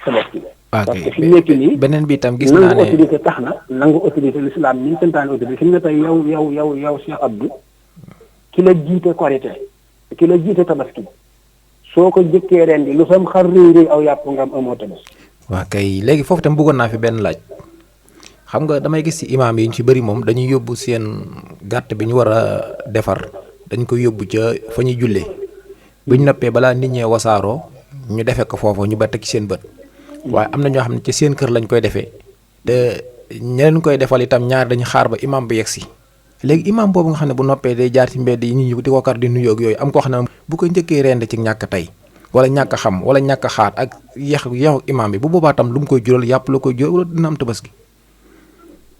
sabab bi parce que fi mu nekk nii beneen bi itam gis naa nangu ne autorité tax na nangu autorité l'islam ni ñu santaane autorité fi mu ne tey yow Cheikh Abdou ki la jiite korite ki la jiite tabaski soo ko jëkkee ren di lu sam xar réy aw yàpp nga am amoo tabaski. waa kay léegi foofu tam bëggoon naa fi benn laaj xam nga damay gis ci imaam yi ñu ci bëri moom dañuy yóbbu seen gàtt bi ñu war a defar dañ ko yóbbu ca fa ñuy jullee bu ñu noppee balaa nit ñee wasaaroo ñu defee ko foofu ñu ba teg ci seen bët waaye am na ñoo xam ne ci seen kër lañ koy defee te ñeneen koy defal itam ñaar dañu xaar ba imaam bi yegsi léegi imaam boobu nga xam ne bu noppee day jaar ci mbedd yi ñu di ko kar di nuyoo ak yooyu am koo xam ne bu ko njëkkee rend ci ñàkk tey wala ñàkk xam wala ñàkk xaar ak yeexu imaam bi bu boobaa tam lu mu koy jural yàpp la koy jural wala dina am tabaski.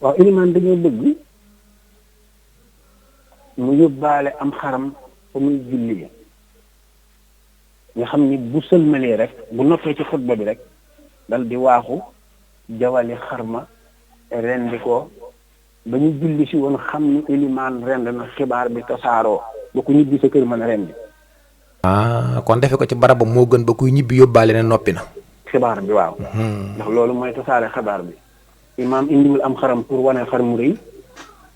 waaw ilimaan dañoo bëgg mu yóbbaale am xaram fa muy julli nga xam ni bu sëlmalee rek bu noppee ci xutba bi rek dal di waaxu jawali xarma rendi ko ba ñu julli si woon xam ni ilimaan rend na xibaar bi tasaaroo ba ku ñibbi sa kër mën a rendi. kon defe ko ci barabam moo gën ba kuy ñibbi yóbbaale ne noppi na. xibaar bi waaw. ndax loolu mooy tasaare xibaar bi. imaam indiwul am xaram pour wane xar mu rëy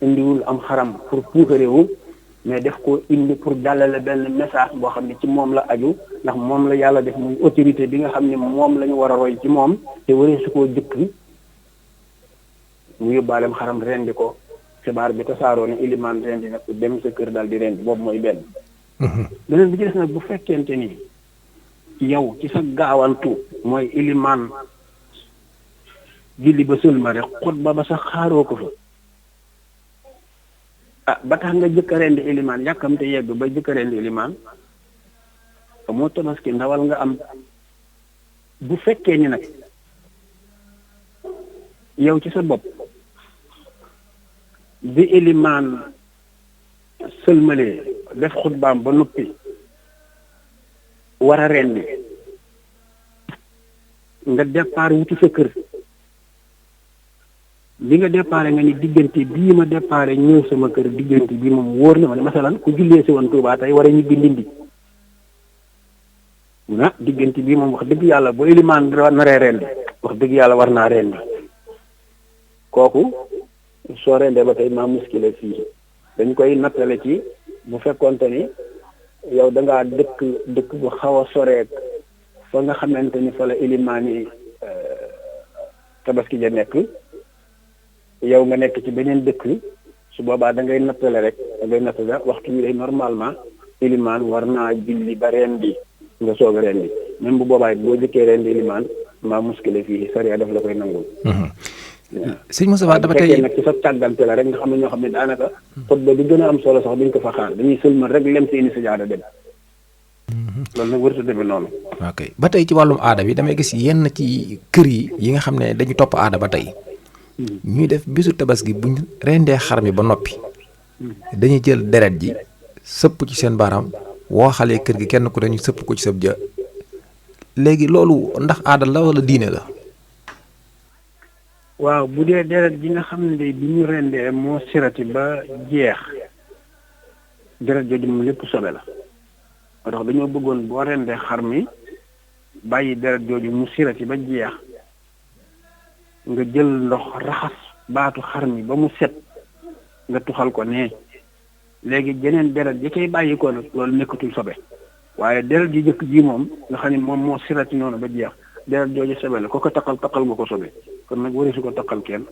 indiwul am xaram pour puukareewu mais def ko indi pour jàllale benn message boo xam ne ci moom la aju ndax moom la yàlla def muy autorité bi nga xam ne moom la ñu war a roy ci moom te waree su koo jëkk mu yóbbaaleem xaram rendi ko xibaar bi tasaaroo ne ilimaan rendi nag dem sa kër daal di rendi boobu mooy benn. beneen bi ci des nag bu fekkente ni yow ci sa gaawantu mooy ilimaan julli ba sëlma rek xutba ba sax xaaroo ko fa ba tax nga jëkk a rendi ilimaan yàkkamte yegg ba jëkk a rendi ilimaan moo tabaski ndawal nga am bu fekkee ni nag yow ci sa bopp bi ilimaan sëlmalee def xutbaam ba noppi war a rendi nga départ wuti sa kër bi nga déparé nga ni diggante bii ma déparé ñëw sama kër diggante bii moom wóor na ma ne masalan ku jullee si woon Touba tey war a ñibbi Ndindi diggante bii moom wax dëgg yàlla bu ilimaan naree rendi wax dëgg yàlla war naa rendi kooku soo rendee ba tey maa muskile fii dañ koy nattale ci bu fekkoonte ni yow da ngaa dëkk bu xaw a soreek fa nga xamante ni fa la ilimaan yi tabaski ja nekk yow nga nekk ci beneen dëkk su boobaa da ngay nattale rek da ngay nattale waxtu wi day normalement ilimaan war naa julli ba rendi nga soog a rendi même bu boobaa boo jëkkee rendi ilimaan maa muskile fii sariya daf la koy nangul. sëñ Moustapha dafa tey nag ci sa tàggante la rek nga xam ne ñoo xam ne daanaka xutba bi gën a am solo sax duñ ko fa xaar dañuy sëlmal rek lem seeni sajaada dem. loolu nag warut a demee noonu. ok ba tey ci wàllum aada bi damay gis yenn ci kër yi nga xam ne dañu topp aada ba tey. ñuy def bisu tabaski buñ rendee xar mi ba noppi. dañuy jël deret ji sëpp ci seen baaraam woo xale kër gi kenn ku dañu sëpp ko ci sëb ja léegi loolu ndax aada la wala diine la. waaw bu dee deret ji nga xam ne bi ñu rendee moo sirati ba jeex deret jooju moom lépp sobe la moo tax dañoo bëggoon boo rendee xar mi bàyyi deret jooju mu sirati ba jeex nga jël ndox raxas baatu xar mi ba mu set nga tuxal ko nee léegi jeneen deret ji koy bàyyi ko nag loolu nekkatul sobe waaye deret ji jëkk ji moom nga xam ne moom moo sirati noonu ba jeex deret jooju sobe la ko taqal nga ko sobe kon nag wari su ko taqal kenn.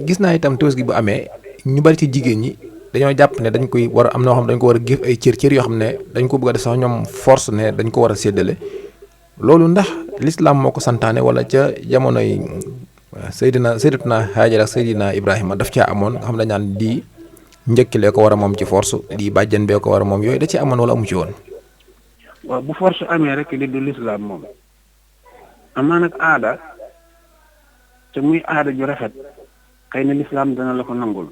gis naa itam tabaski bu amee ñu bari ci jigéen ñi dañoo jàpp ne dañ koy war a am noo xam dañ ko war a géef ay cër yoo xam ne dañ ko bëgg a def sax ñoom force ne dañ ko war a séddale loolu ndax l'islam moo ko santaane wala ca jamonoy Sayyidatuna Haajara ak Sayyidina Ibrahima daf caa amoon nga xam dañ naan di njëkkilee ko war a moom ci force di bàjjan bee ko war a moom yooyu da ci amoon wala amu ci woon. waaw bu force amee rek li du l'islam moom amaa nag aada te muy aada ju rafet xëy na l'islam dana la ko nangul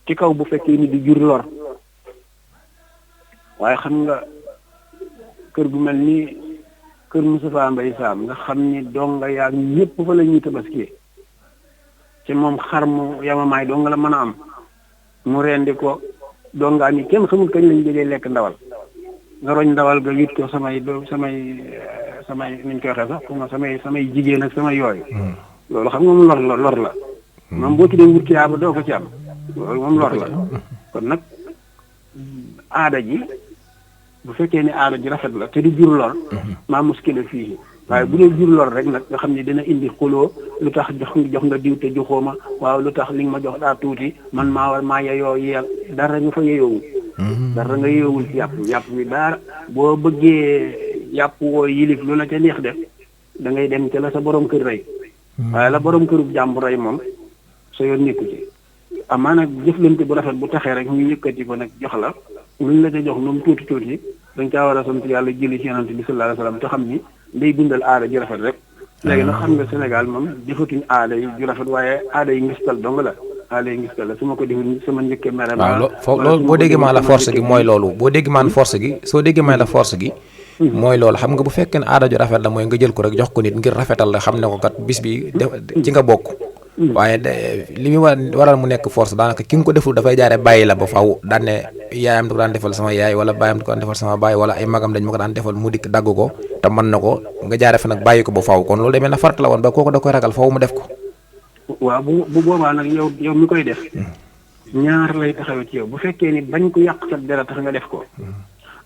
ci kaw bu fekkee ni di jur lor waaye xam nga kër gu mel ni kër Moustapha Mbaye Sam nga xam ni donga yaag ñëpp fa la ñuy tabaski ci moom xar mu yamamaay donga la mën a am mu rendi ko dongaa ni kenn xamul kañ lañ jëlee lekk ndawal nga roñ ndawal ga yit ko samay niñ koy waxee sax pour nga samay jigéen ak samay yooyu loolu xam nga moom lor la moom boo ci dee wut ba doo ko ci am loolu moom lor la kon nag aada ji bu fekkee ne aada ji rafet la te di jur lor maa muskile fii waaye bu dee jur lor rek nag nga xam ne dina indi xuloo lu tax jox nga diw te joxoo ma waaw lu tax li nga ma jox daa tuuti man maa yeyoo yeel dara nga fa yeyoowul dara nga yeyoowul ci yàpp bi dara boo bëggee yàpp woo yilif lu la ca neex def da ngay dem ca la sa borom kër rey waaye la borom kërub jàmbur rey moom sa yoon nekku ci amaa nag jëflante bu rafet bu taxee rek ñu yëkkati ko nag jox la luñ la ca jox nu mu tuuti dañ caa war a sant yàlla jëli ci yonent bi sallallahu alayhi wasallam te xam ni day dundal aada ji rafet rek léegi nag xam nga Sénégal moom defatuñ aada yi ju rafet waaye aada yi ngistal dong la aada yi ngistal la su ma ko defee sama njëkkee mere waaw loolu boo déggee maa la force gi mooy loolu boo déggee maan force gi soo déggee maa la force gi mooy loolu xam nga bu fekkee ne aada ju rafet la mooy nga jël ko rek jox ko nit ngir rafetal la xam ne ko kat bis bi ci nga bokk waaye li muy waral mu nekk force daanaka ki nga ko deful dafay jaare bàyyi la ba faw daan ne yaayam di ko daan defal sama yaay wala baayam di ko daan defal sama baay wala ay magam dañ ma ko daan defal mu dikk dagg ko te mën na ko nga jaare fa nag bàyyi ko ba faw kon loolu demee na farata la woon ba kooku da koy ragal faw mu def ko. waaw bu boobaa nag yow mi koy def ñaar lay taxawee ci yow bu fekkee ni bañ ko yàq sa dara tax nga def ko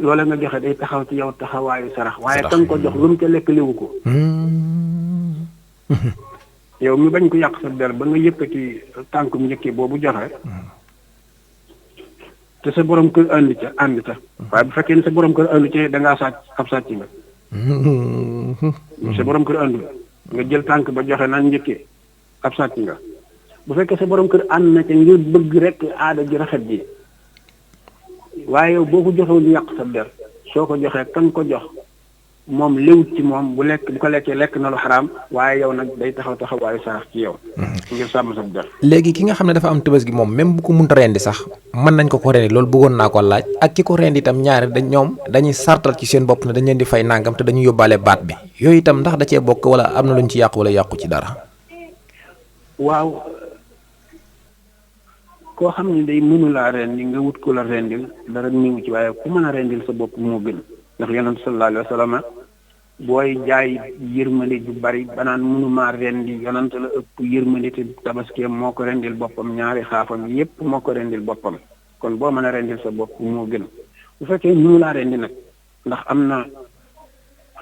loola nga joxe day taxaw ci yow taxawaayu sarax waaye kan ko jox lu mu ca lekk liwu ko. yow mi bañ ko yàq sa der ba nga yëkkati tànkum njëkki boobu joxe te sa borom kër ànd ca waaye bu fekkee ne sa borom kër ànd ca da ngaa sàcc ab sàcc nga sa borom kër ànd nga jël tànk ba joxe naan njëkkee ab sàcc nga bu fekkee sa borom kër ànd na ca ngir bëgg rek aada ji rafet ji waaye yow boo ko joxewul yàq sa der soo ko joxee kan ko jox moom léwut ci moom bu ko lekkee lekk na lu xaraam waaye yow nag day taxawaayu sarax ci yow ngir sàmm sa der. léegi ki nga xam ne dafa am tabaski moom même bu ko mënta rendi sax mën nañ ko rendi loolu bëggoon naa ko laaj ak ki ko rendi itam ñaari dañ ñoom dañuy sartal ci seen bopp ne dañ leen di fay nangam te dañuy yóbbaale baat bi yooyu itam ndax da cee bokk wala am na luñ ci yàqu wala yàqu ci dara. waaw koo xam ne day mënulaa rendi nga wut ko la rendil dara niwu ci waaye ku mën a rendil sa bopp moo gën ndax yonent sallallahu alayhi wa sallam booy jaay yërmande ju bari banaan mënumaa rendi yonent la ëpp yërmande te tabaskeem moo ko rendil boppam ñaari xaafam yépp moo ko rendil boppam kon boo mën a rendil sa bopp moo gën bu fekkee mënulaa rendi nag ndax am na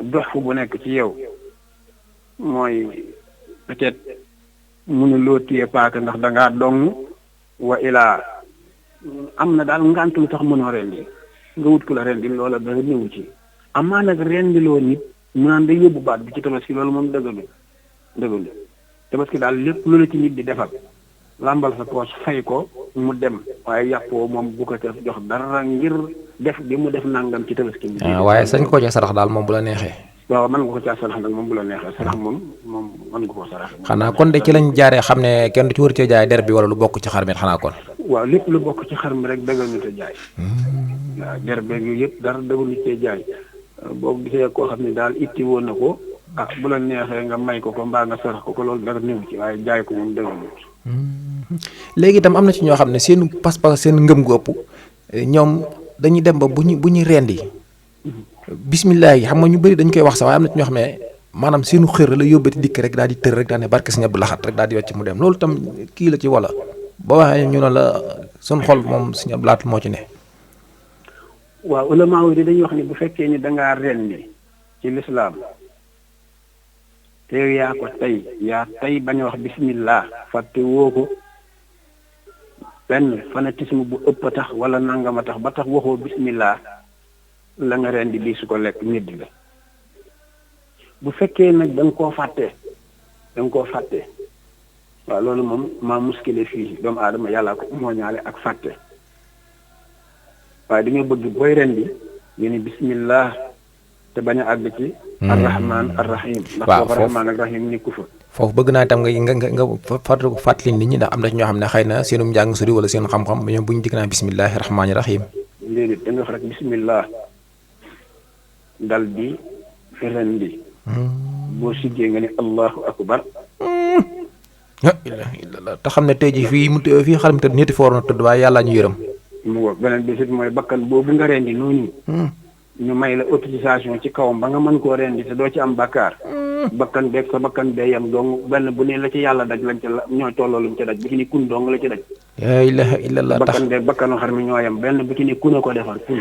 dox bu nekk ci yow mooy peut-être mënuloo téye paaka ndax dangaa dong wa ilaa am na daal ngànt lu tax mënoo rendi nga wut ko la rendi loola dara ñëwu ci amaa nag rendiloo nit mu naan day yóbbu baat bi ci tabaski loolu moom dëggalu tabaski daal lépp lu la ci nit di defal làmbal sa poos fay ko mu dem waaye yàppoo moom bu ko jox dara ngir def bi mu def nangam ci tabaski bi. waaye sañ ko ca sarax daal moom bu la neexee. waaw mën nga ko caa sarax nag moom bu la neexee sarax moom mën nga ko sarax. xanaa kon de ci lañ jaaree xam ne kenn du ci war cee jaay der bi wala lu bokk ci xar mi xanaa kon. waaw lépp lu bokk ci xar mi rek dëggal ñu te jaay. waaw der beeg yooyu yëpp dara dëggal ñu te jaay. boo gisee koo xam ne daal itti woon na ko bu la neexee nga may ko mbaa nga sarax ko loolu dara néew ci waaye jaay ko moom dëgganut. léegi itam am na ci ñoo xam ne seen pas-pas seen ngëm gu ëpp ñoom dañuy dem ba bu ñu rendi bismillah yi xam nga ñu bëri dañ koy wax sax waaye am na ci ñoo xam ne maanaam seenu xër la yóbbati dikk rek daal di tër rek daal ne barke Sëñ Abdu Lahat rek daal di wàcc mu dem loolu itam kii la ci wala ba waxee ñu ne la sun xol moom Sëñ Abdu Lahat moo ci ne. waaw ulama yi dañuy wax ni bu fekkee ni dangaa rendi ci lislaam te yaa ko tey bañ a wax bismillah fàtte woo ko benn fanatisme bu ëpp a tax wala nangama tax ba tax waxoo bismillah la nga rendi bii su ko lekk nit la bu fekkee nag da nga koo fàtte waaw loolu moom maa muskile fii doomu aadama yàllaa ko mooñaale ak fàtte waaye dañoo bëgg booy rendi ñu ni bismillah te bañ a àgg ci arrahman arrahim ndax foofu rahman ak rahim nekku fa foofu bëgg naa itam nga fàttali nit ñi ndax am na ci ñoo xam ne xëy na seenum njàng sori wala seen xam-xam ñoom bu ñu dikk naa bismillahi rahmaani rahim léegi da nga wax rek bismillah dal di rendi boo siggee nga ni allahu akbar la ilaha illallah te xam ne tey ji fii xaram tëdd ñetti foor na tëdd waaye yàlla ñu yërëm mu ngoog beneen bi sit mooy bakkan boobu nga rendi noonu ñu may la autorisation ci kawam ba nga mën koo rendi te doo ci am bakkaar bakkan beeg sa bakkan bee yam dong benn bu ne la ci yàlla daj lañ ca la ñooy tolloo luñ ca daj bu ci ni kun dong la ci daj la ilaha illallah bakkan beeg bakkanu xar mi ñoo yam benn bu ci ni kun a ko defar kun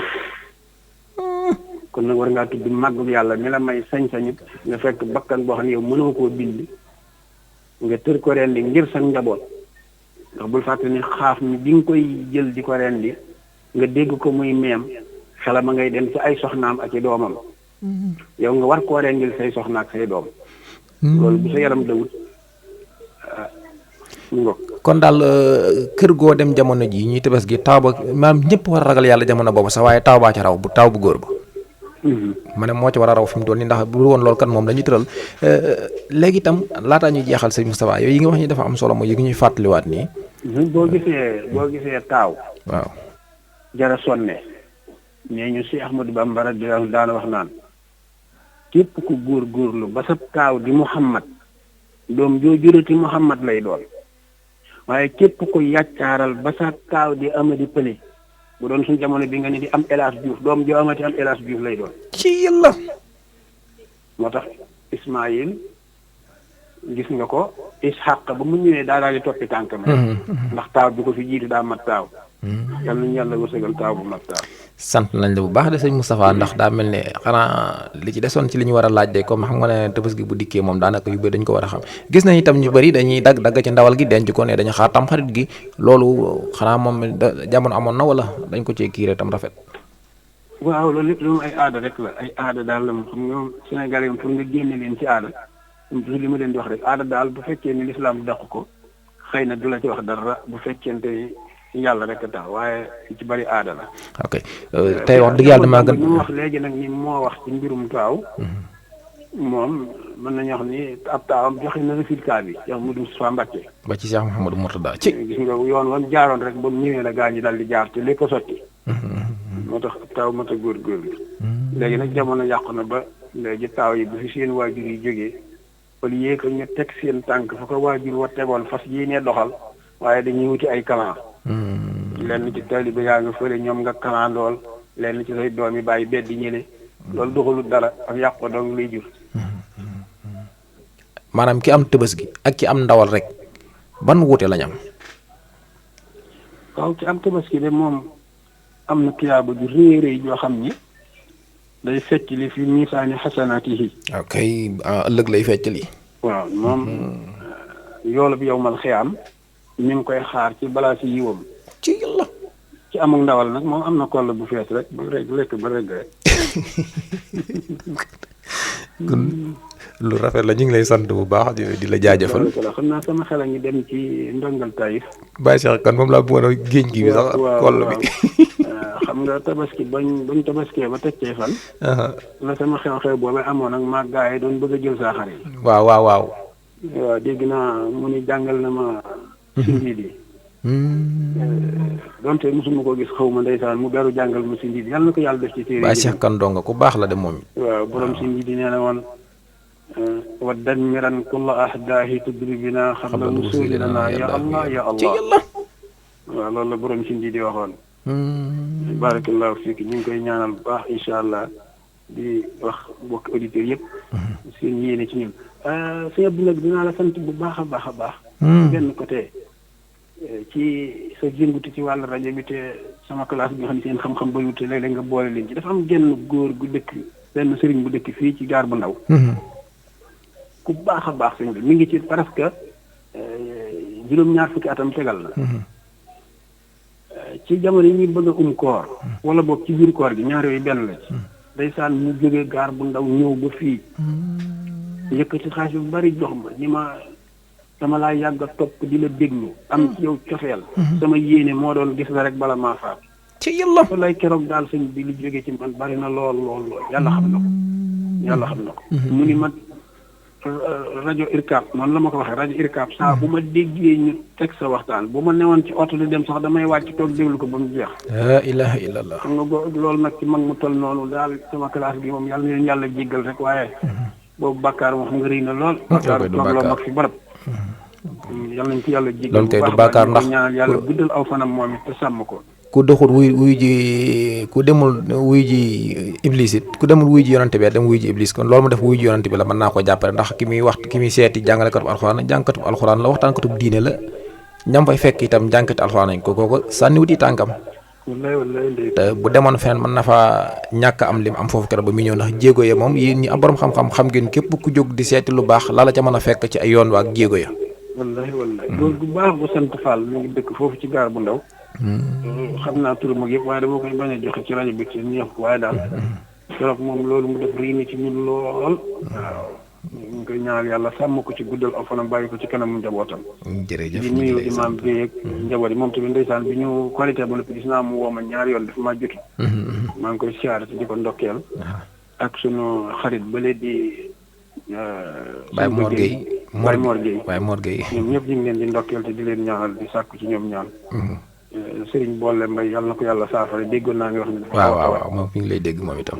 kon nag war ngaa tudd màggug yàlla mi la may sañ-sañu nga fekk bakkan boo xam ne yow mënoo koo bind nga tër ko rendi ngir sa njaboot ndax bul fàtte ni xaaf mi bi nga koy jël di ko rendi nga dégg ko muy meem xelam a ngay dem ci ay soxnaam ak i doomam yow nga war koo rendil say soxna ak say doom loolu bu sa yaram dawut kon daal kër goo dem jamono ji ñuy tebes gi taw ba maam ñëpp war a ragal yàlla jamono boobu sax waaye taw baa ca raw bu taw bu góor ba ma ne moo ci war a raw fi mu doon nii ndax bu woon loolu kan moom dañuy tëral léegi itam laataa ñuy jeexal sëñ Moustapha yooyu yi nga wax ni dafa am solo mooy yi ngi ñuy fàttaliwaat nii boo gisee taaw waaw jara sonne nee ñu si Ahmadou Bamba radiyallahu daana wax naan képp ku góorgóorlu ba sa taaw di Muhammad doom joo jurati Muhammad lay doon waaye képp ku yàccaaral ba sa taaw di Amady Pële bu doon suñ jamono bi nga ni di am El Hadj Diouf doom joo amati am El Hadj Diouf lay doon ci yàlla moo tax Ismaïl gis nga ko Ishaq ba mu ñëwee daa daal di toppi tànkam ndax taaw bi ko fi jiitu daa mat taaw yal nañu yàlla wërsëgal taaw bu mat taaw sant nañ la bu baax de sëñ Moustapha ndax daa mel ne xanaa li ci desoon ci li ñu war a laaj de comme xam nga ne Tabaski bu dikkee moom daanaka yu bëri dañ ko war a xam gis nañ itam ñu bëri dañuy dagg ci ndawal gi denc ko ne dañu xaar tam xarit gi loolu xanaa moom jamono amoon na wala dañ ko cee kiiree tam rafet waaw loolu lépp moom ay aada rek la ay aada daal la moom xam nga Sénégalais yi pour nga génne leen ci aada li ma leen di wax rek aada daal bu fekkee ni lislaam dàq ko xëy na du la ci wax dara bu fekkente yàlla rek a tax waaye ci bari aada la. ok tey wax dëgg yàlla damaa gën mu wax léegi nag ni moo wax ci mbirum taaw moom mën nañu wax ni ab taawam joxe na résultat bi Cheikh Modou Moustapha Mbacké. ba ci Cheikh Mouhamadou Mourtada ci. gis nga yoon wan jaaroon rek ba mu ñëwee la gaa ñi daal di jaar te lépp a sotti. moo tax ab taaw mat a góorgóorlu. léegi nag jamono yàqu na ba léegi taaw yi bu fi seen waajur yi jógee au lieu que ñu teg seen tànk fa ko waajur wa tegoon fas yéenee doxal waaye dañuy wuti ay kalan. lenn ci taalibe yaa nga fële ñoom nga kalandool lenn ci say doom yi bàyyi beddi ñële. loolu doxalut dara ak yàqu dong lay jur. maanaam ki am Tabaski ak ki am ndawal rek ban wuute lañ am. waaw ki am Tabaski de moom am na tuyaaba ju rëy rëy joo xam ni day fecc li fi miisaani xasanaatihi. ok ëllëg lay fecc li. waaw moom yoolu bi yowmal xiyaam mi ngi koy xaar ci balaa si yiwam. ci yàlla. ci amul ndawal nag moom am na koll bu fees rek ba rek lekk ba rek rek. kon lu rafet la ñu ngi lay sant bu baax di la jaajëfal. xam naa sama xel a ngi dem ci ndongal Taïf. Baye Cheikh kan moom laa bëggoon a géej gi bi sax. koll bi xam nga tabaski bañ tabaskee ba teg cee fan. la sama xew-xew boobu amoon ak maa gaa yi doon bëgg a jël saa xar yi. waaw waaw waaw. waaw dégg naa mu ni jàngal na ma. sindiid yi. donte mosuma ko gis xaw ma ndeysaan mu beru jàngal ma sindiid yàlla na ko yàlla def ci téere. Baye Cheikh kan donga ku baax la de moom. waaw borom sindiid yi nee na woon. wa dammiran kulla ahdaahi tudribina xabla nusulina ya allah ya allah. waaw loolu la borom sindiid yi waxoon. barakallahu fiik ñu ngi koy ñaanal bu baax incha allah di wax bokk auditeurs yëpp. seen yéene ci ñun. sëñ Abdou nag dinaa la sant bu baax a baax a baax. benn côté ci sa jëngutu ci wàllu rajo bi te sama classe bi nga xam ne seen xam-xam bayut te léeg-léeg nga boole leen ci dafa am genn góor gu dëkk benn sëriñ bu dëkk fii ci gaar bu ndaw. ku baax a baax sëñ bi mi ngi ci presque juróom-ñaar fukki atam tegal na. ci jamono yi ñuy bëgg a koor wala boog ci biir koor gi ñaar yooyu benn la ci ndeysaan mu jógee gaar bu ndaw ñëw ba fii yëkkati xaalis bu bari jox ma ni ma dama laa yàgg a topp di la déglu am ci yow cofeel sama yéene moo doon gis la rek bala maa faat ci yàlla fa lay keroog daal sëñ bi li jógee ci man bari na lool lool lool yàlla xam na ko yàlla xam na ko mu ni ma rajo IRCAP noonu la ma ko waxee rajo IRCAP saa bu ma déggee ñu teg sa waxtaan bu ma newoon ci oto di dem sax damay wàcc toog déglu ko ba mu jeex. la ilaha illallah. xam nga loolu nag ci mag mu toll noonu daal sama classe bi moom yàlla na leen yàlla jéggal rek waaye. boobu bàkkaar moo xam nga rëy na lool. bàkkaar toog loo mag fi barab. yàlla nañ ci yàlla jéggal. loolu kay du bàkkaar ndax ñaan yàlla guddal aw fanam moom it te sàmm ko. ku doxul wuy ji ku demul wuy ji iblis it ku demul wuy ji yonante bi dem wuy ji iblis kon loolu mu def wuy ji yonante bi la mën naa ko jàppale ndax ki muy seeti jàngalekatub alxuraan jàngkatub alxuraan la waxtaankatub diine la ñam fay fekk itam jàngkati alxuraan nañ ko kooku sànniwut yi tànkam te bu demoon feneen mën na fa ñàkk am lim am foofu keroog ba muy ñëw ndax jéego ya moom yéen ñi am borom xam-xam xam ngeen képp ku jóg di seeti lu baax la ca mën a fekk ci ay yoon waa ak jéego ya wallahi góor gu baax bu sant Fall mi ngi dëkk foofu ci gaar bu ndaw xam naa turu mag yëpp waaye dama koy bañ a joxe ci rajo bi ci ñëpp waaye daal keroog moom loolu mu def rii ni ci ñun lool waaw ñu ngi koy ñaanal yàlla sàmm ko ci guddal aw fanam bàyyi ko ci kanamu njabootam jërëjëf di nuyu imam bi ak njaboot yi moom tamit ndeysaan bi ñu qualité ba noppi gis naa mu woo ma ñaari yoon dafa maa jotu maa ngi koy siyaare te di ko ndokkeel ak sunu xarit ba léegi Baye Mor Gueye Baye Mor Gueye Baye Mor Gueye ñoom ñëpp ñu ngi leen di ndokkeel te di leen ñaanal di sàkku ci ñoom ñaan Sëriñ Boole Mbay yàlla na ko yàlla saafara déggoon naa nga wax ne waaw moom mi ngi lay dégg moom itam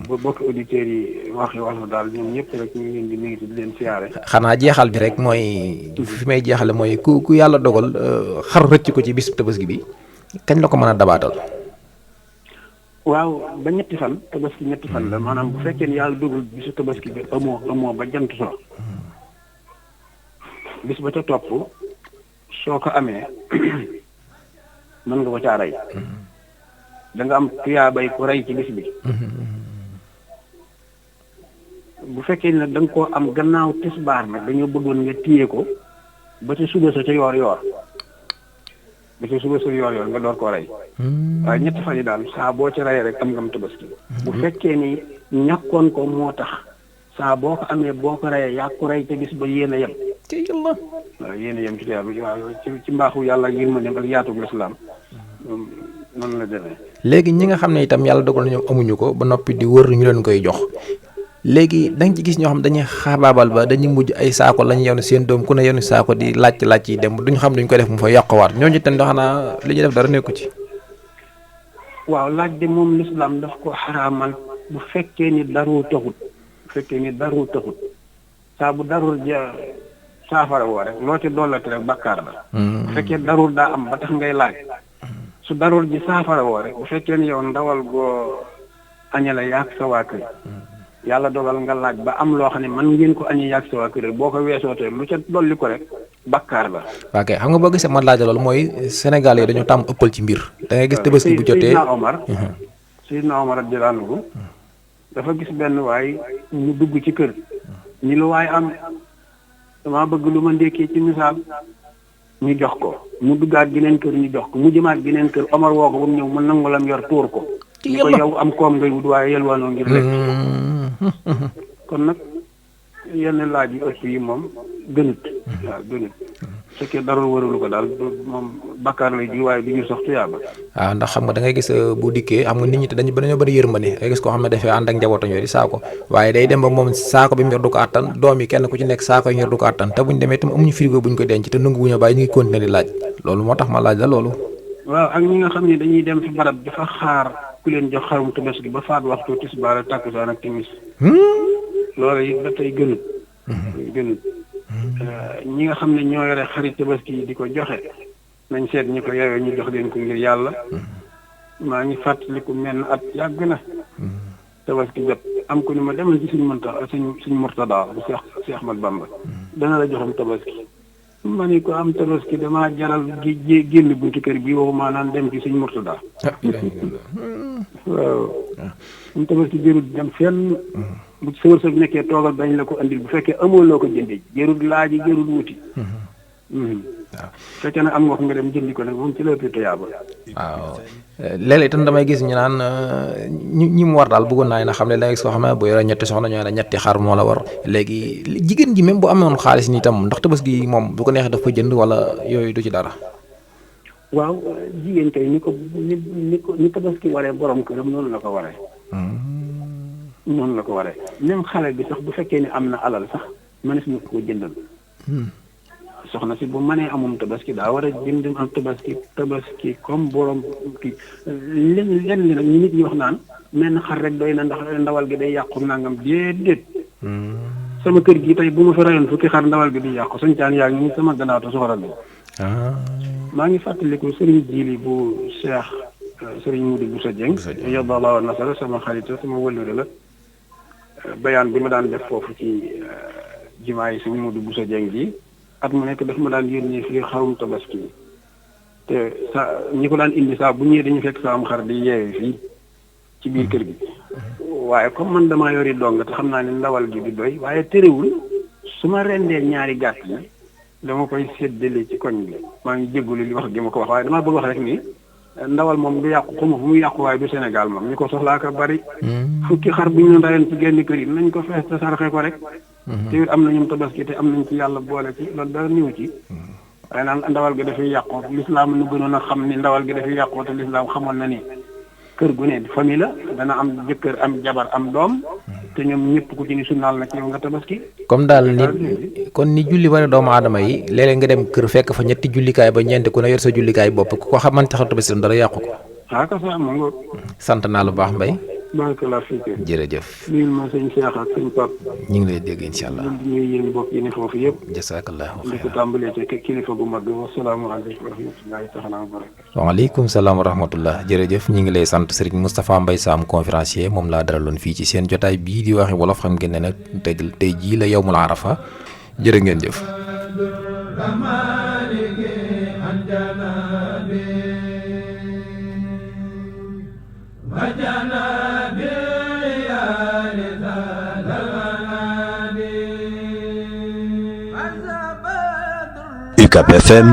ba bokk auditeurs yi wax wala daal ñoom ñëpp rek ñu ngi leen di nuyu di leen siyaare xanaa jeexal bi rek mooy fi may jeexale mooy ku yàlla dogal xar rëcc ko ci bis tabaski bi kañ la ko mën a dabaatal waaw ba ñetti fan tabaski ñetti fan la maanaam bu fekkee ne yàlla dogal bisu tabaski bi amoo ba jant so bis ba ca topp soo ko amee mën nga ko caa rey da nga am tuyaabay ku rey ci bis bi bu fekkee ne da nga koo am gannaaw tisbaar nag dañoo bëggoon nga téye ko ba ca suba sa ca yoor nga door koo rey waaye ñetti fan yi daal saa boo ci reyee rek am nga am tabaski bu fekkee ni ñàkkoon ko moo tax saa boo ko amee boo ko reyee yaa ko rey te bis ba yéen a yem ci yàlla waaw yéen a yem ci tuyaaba waaw ci mbaaxu yàlla ngir ma dem ak yaatug lislaam noonu la demee léegi ñi nga xam ne itam yàlla dogal na ñoom amuñu ko ba noppi di wër ñu leen koy jox léegi da nga ci gis ñoo xam dañuy xaabaabal ba dañuy mujj ay saako lañu yenu seen doom ku ne yenu saako di laaj yi dem duñ xam duñ ko def mu fa yàquwaat ñooñu itam xanaa li ñuy def dara nekku ci. waaw laaj de moom lislaam daf ko xaraamal bu fekkee ni daru taxut saa bu darul ja saafara woo rek loo ci dollati rek bakkaar la. bu fekkee darul daa am ba tax ngay laaj su darul ji saafara woo rek bu fekkee ni yow ndawal goo añale yaag sa waa kër yàlla dogal nga laaj ba am loo xam ne man ngeen ko añee yaag sa waa kër boo ko weesootee lu ca dolli ko rek bakkaar la. ok xam nga boo gisee man laaj loolu mooy Sénégal yi dañoo tàmm ëppal ci mbir. da ngay gis Tabaski bu jotee Seydina Omar radiyallaahu anhu dafa gis benn waay ñu dugg ci kër ñi lu waay am dama bëgg lu ma ndékkee ci misaal ñu jox ko mu duggaat geneen kër ñu jox ko mu jëmaat geneen kër Omar woo ko ba mu ñëw mu nangu lam yor tuur ko. ni ko yow am koom ngay wut waaye yelwaanoo ngir lekk. kon nag yenn laaj yu ëpp yi moom gënut. waaw gënut su fekkee dara waralu ko daal moom bakkaar lay ji waaye du ñu sax tuyaaba. waaw ndax xam nga da ngay gis bu dikkee xam nga nit ñi te dañoo bëri yërmande da ngay gis koo xam ne dafay ànd ak njabootam yooyu di saako waaye day dem ba moom saako bi mu yor du ko attan doom yi kenn ku ci nekk saako yi ñu yor du ko attan te buñ demee itam amuñu frigo buñ ko denc te nangu wuñu bàyyi ñu ngi continuer di laaj loolu moo tax ma laaj la loolu. waaw ak ñi nga xam ne dañuy dem fi barab dafa xaar ku leen jox xarum Tabaski ba faat waxtu tisbaar ak takkusaan ak timis loolu it ba tey gënut ñi nga xam ne ñoo yore xarit Tabaski yi di ko joxe nañ seet ñi ko yeyoo ñu jox leen ko ngir yàlla. maa ngi fàttaliku menn at yàgg na Tabaski jot am ko ni ma demal ci suñ Murtada bu Seex Ahmad Bamba dana la joxam Tabaski ma ni ko am Tabaski damaa jaral génn buntu kër bi waxuma naan dem ci suñ Murtada waaw am Tabaski jërul dem fenn bu sa wërsëg nekkee toogal bañ la ko andil bu fekkee amoo loo ko jëndee jërul laaji jërul wuti waaw fekkee nag am nga ko nga dem jëndi ko nag moom ci la ëpp tuyaaba. waaw léeg-léeg itam damay gis ñu naan ñi mu war daal bëggoon naa na xam ne da ngay soo xam ne bu yore ñetti soxna ñoo ne ñetti xar moo la war léegi jigéen ji même bu amoon xaalis ni itam ndax Tabaski moom bu ko neexee daf ko jënd wala yooyu du ci dara. waaw jigéen kay ni Tabaski waree borom këram noonu la ko waree. noonu la ko waree même xale bi sax bu fekkee ne am na alal sax mënees na ko jëndal. soxna si bu mënee amum Tabaski daa war a jënd am Tabaski comme borom kii lenn li nag ñu nit ñi wax naan menn xar rek doy na ndax ndawal gi day yàqu nangam déedéet. sama kër gi tey bu ma fa rayoon fukki xar ndawal gi di yàqu suñ caan yaa ngi sama gannaaw te soxoral bi. maa ngi fàttaliku Serigne Jili bu Cheikh Serigne Moudi Boussa Dieng. yadallahu nasara sama xarit sama wëllëre la bayaan bi ma daan def foofu ci jumaa yi Serigne Moudi Boussa Dieng ji. at mu nekk daf ma daan yónnee fii xarum Tabaski te ñi ko daan indi saa bu ñëwee dañu fekk saa am xar di yeewee fii ci biir kër gi waaye comme man damaa yori dong te xam naa ne ndawal gi di doy waaye terewul su ma rendee ñaari gàtt yi dama koy séddale ci koñ bi maa ngi jéggulu li wax gi ma ko wax waaye damaa bëgg wax rek ni ndawal moom du yàqu xuma fu muy yàqu waaye du Sénégal moom ñu ko soxlaa ko bari fukki xar bu ñu rayoon ci genn kër yi nañ ko fees te sarxe ko rek te it am na ñum Tabaski te am nañ ci yàlla boole ci loolu dara ñëw ci waaye naan ndawal gi dafay yàqoo lislaam nu gënoon a xam ni ndawal gi dafay yàqoo te lislaam xamoon na ni kër gu ne famille la dana am jëkkër am jabar am doom te ñoom ñëpp ku ci ni sunnaal na ci yow nga Tabaski comme daal ni julli wara doomu aadama yi léeg-léeg nga dem kër fekk fa ñetti jullikaay ba ñeenti ku ne yor sa jullikaay bopp ku ko xaman taxaw Tabaski dara yàqu ko sant naa lu baax Mbaye barakallah fiik jërëjëf nuyul ma sëñ Cheikh ak sëñ Pape ñu ngi lay dégg incha allah ñuy yéen mbokk yi ne foofu yëpp jazakallahu di ko tàmbalee ci kilifa gu mag wasalaamaaleykum wa rahmatullahi taala wa barakatu waaleykum salaam wa rahmatullah jërëjëf ñu ngi lay sant Serigne Moustapha Mbaye Sam conférencier moom laa daraloon fii ci seen jotaay bii di waxe wolof xam ngeen ne nag tey jii la yawmul arafa jërë ngeen jëf UCAB FM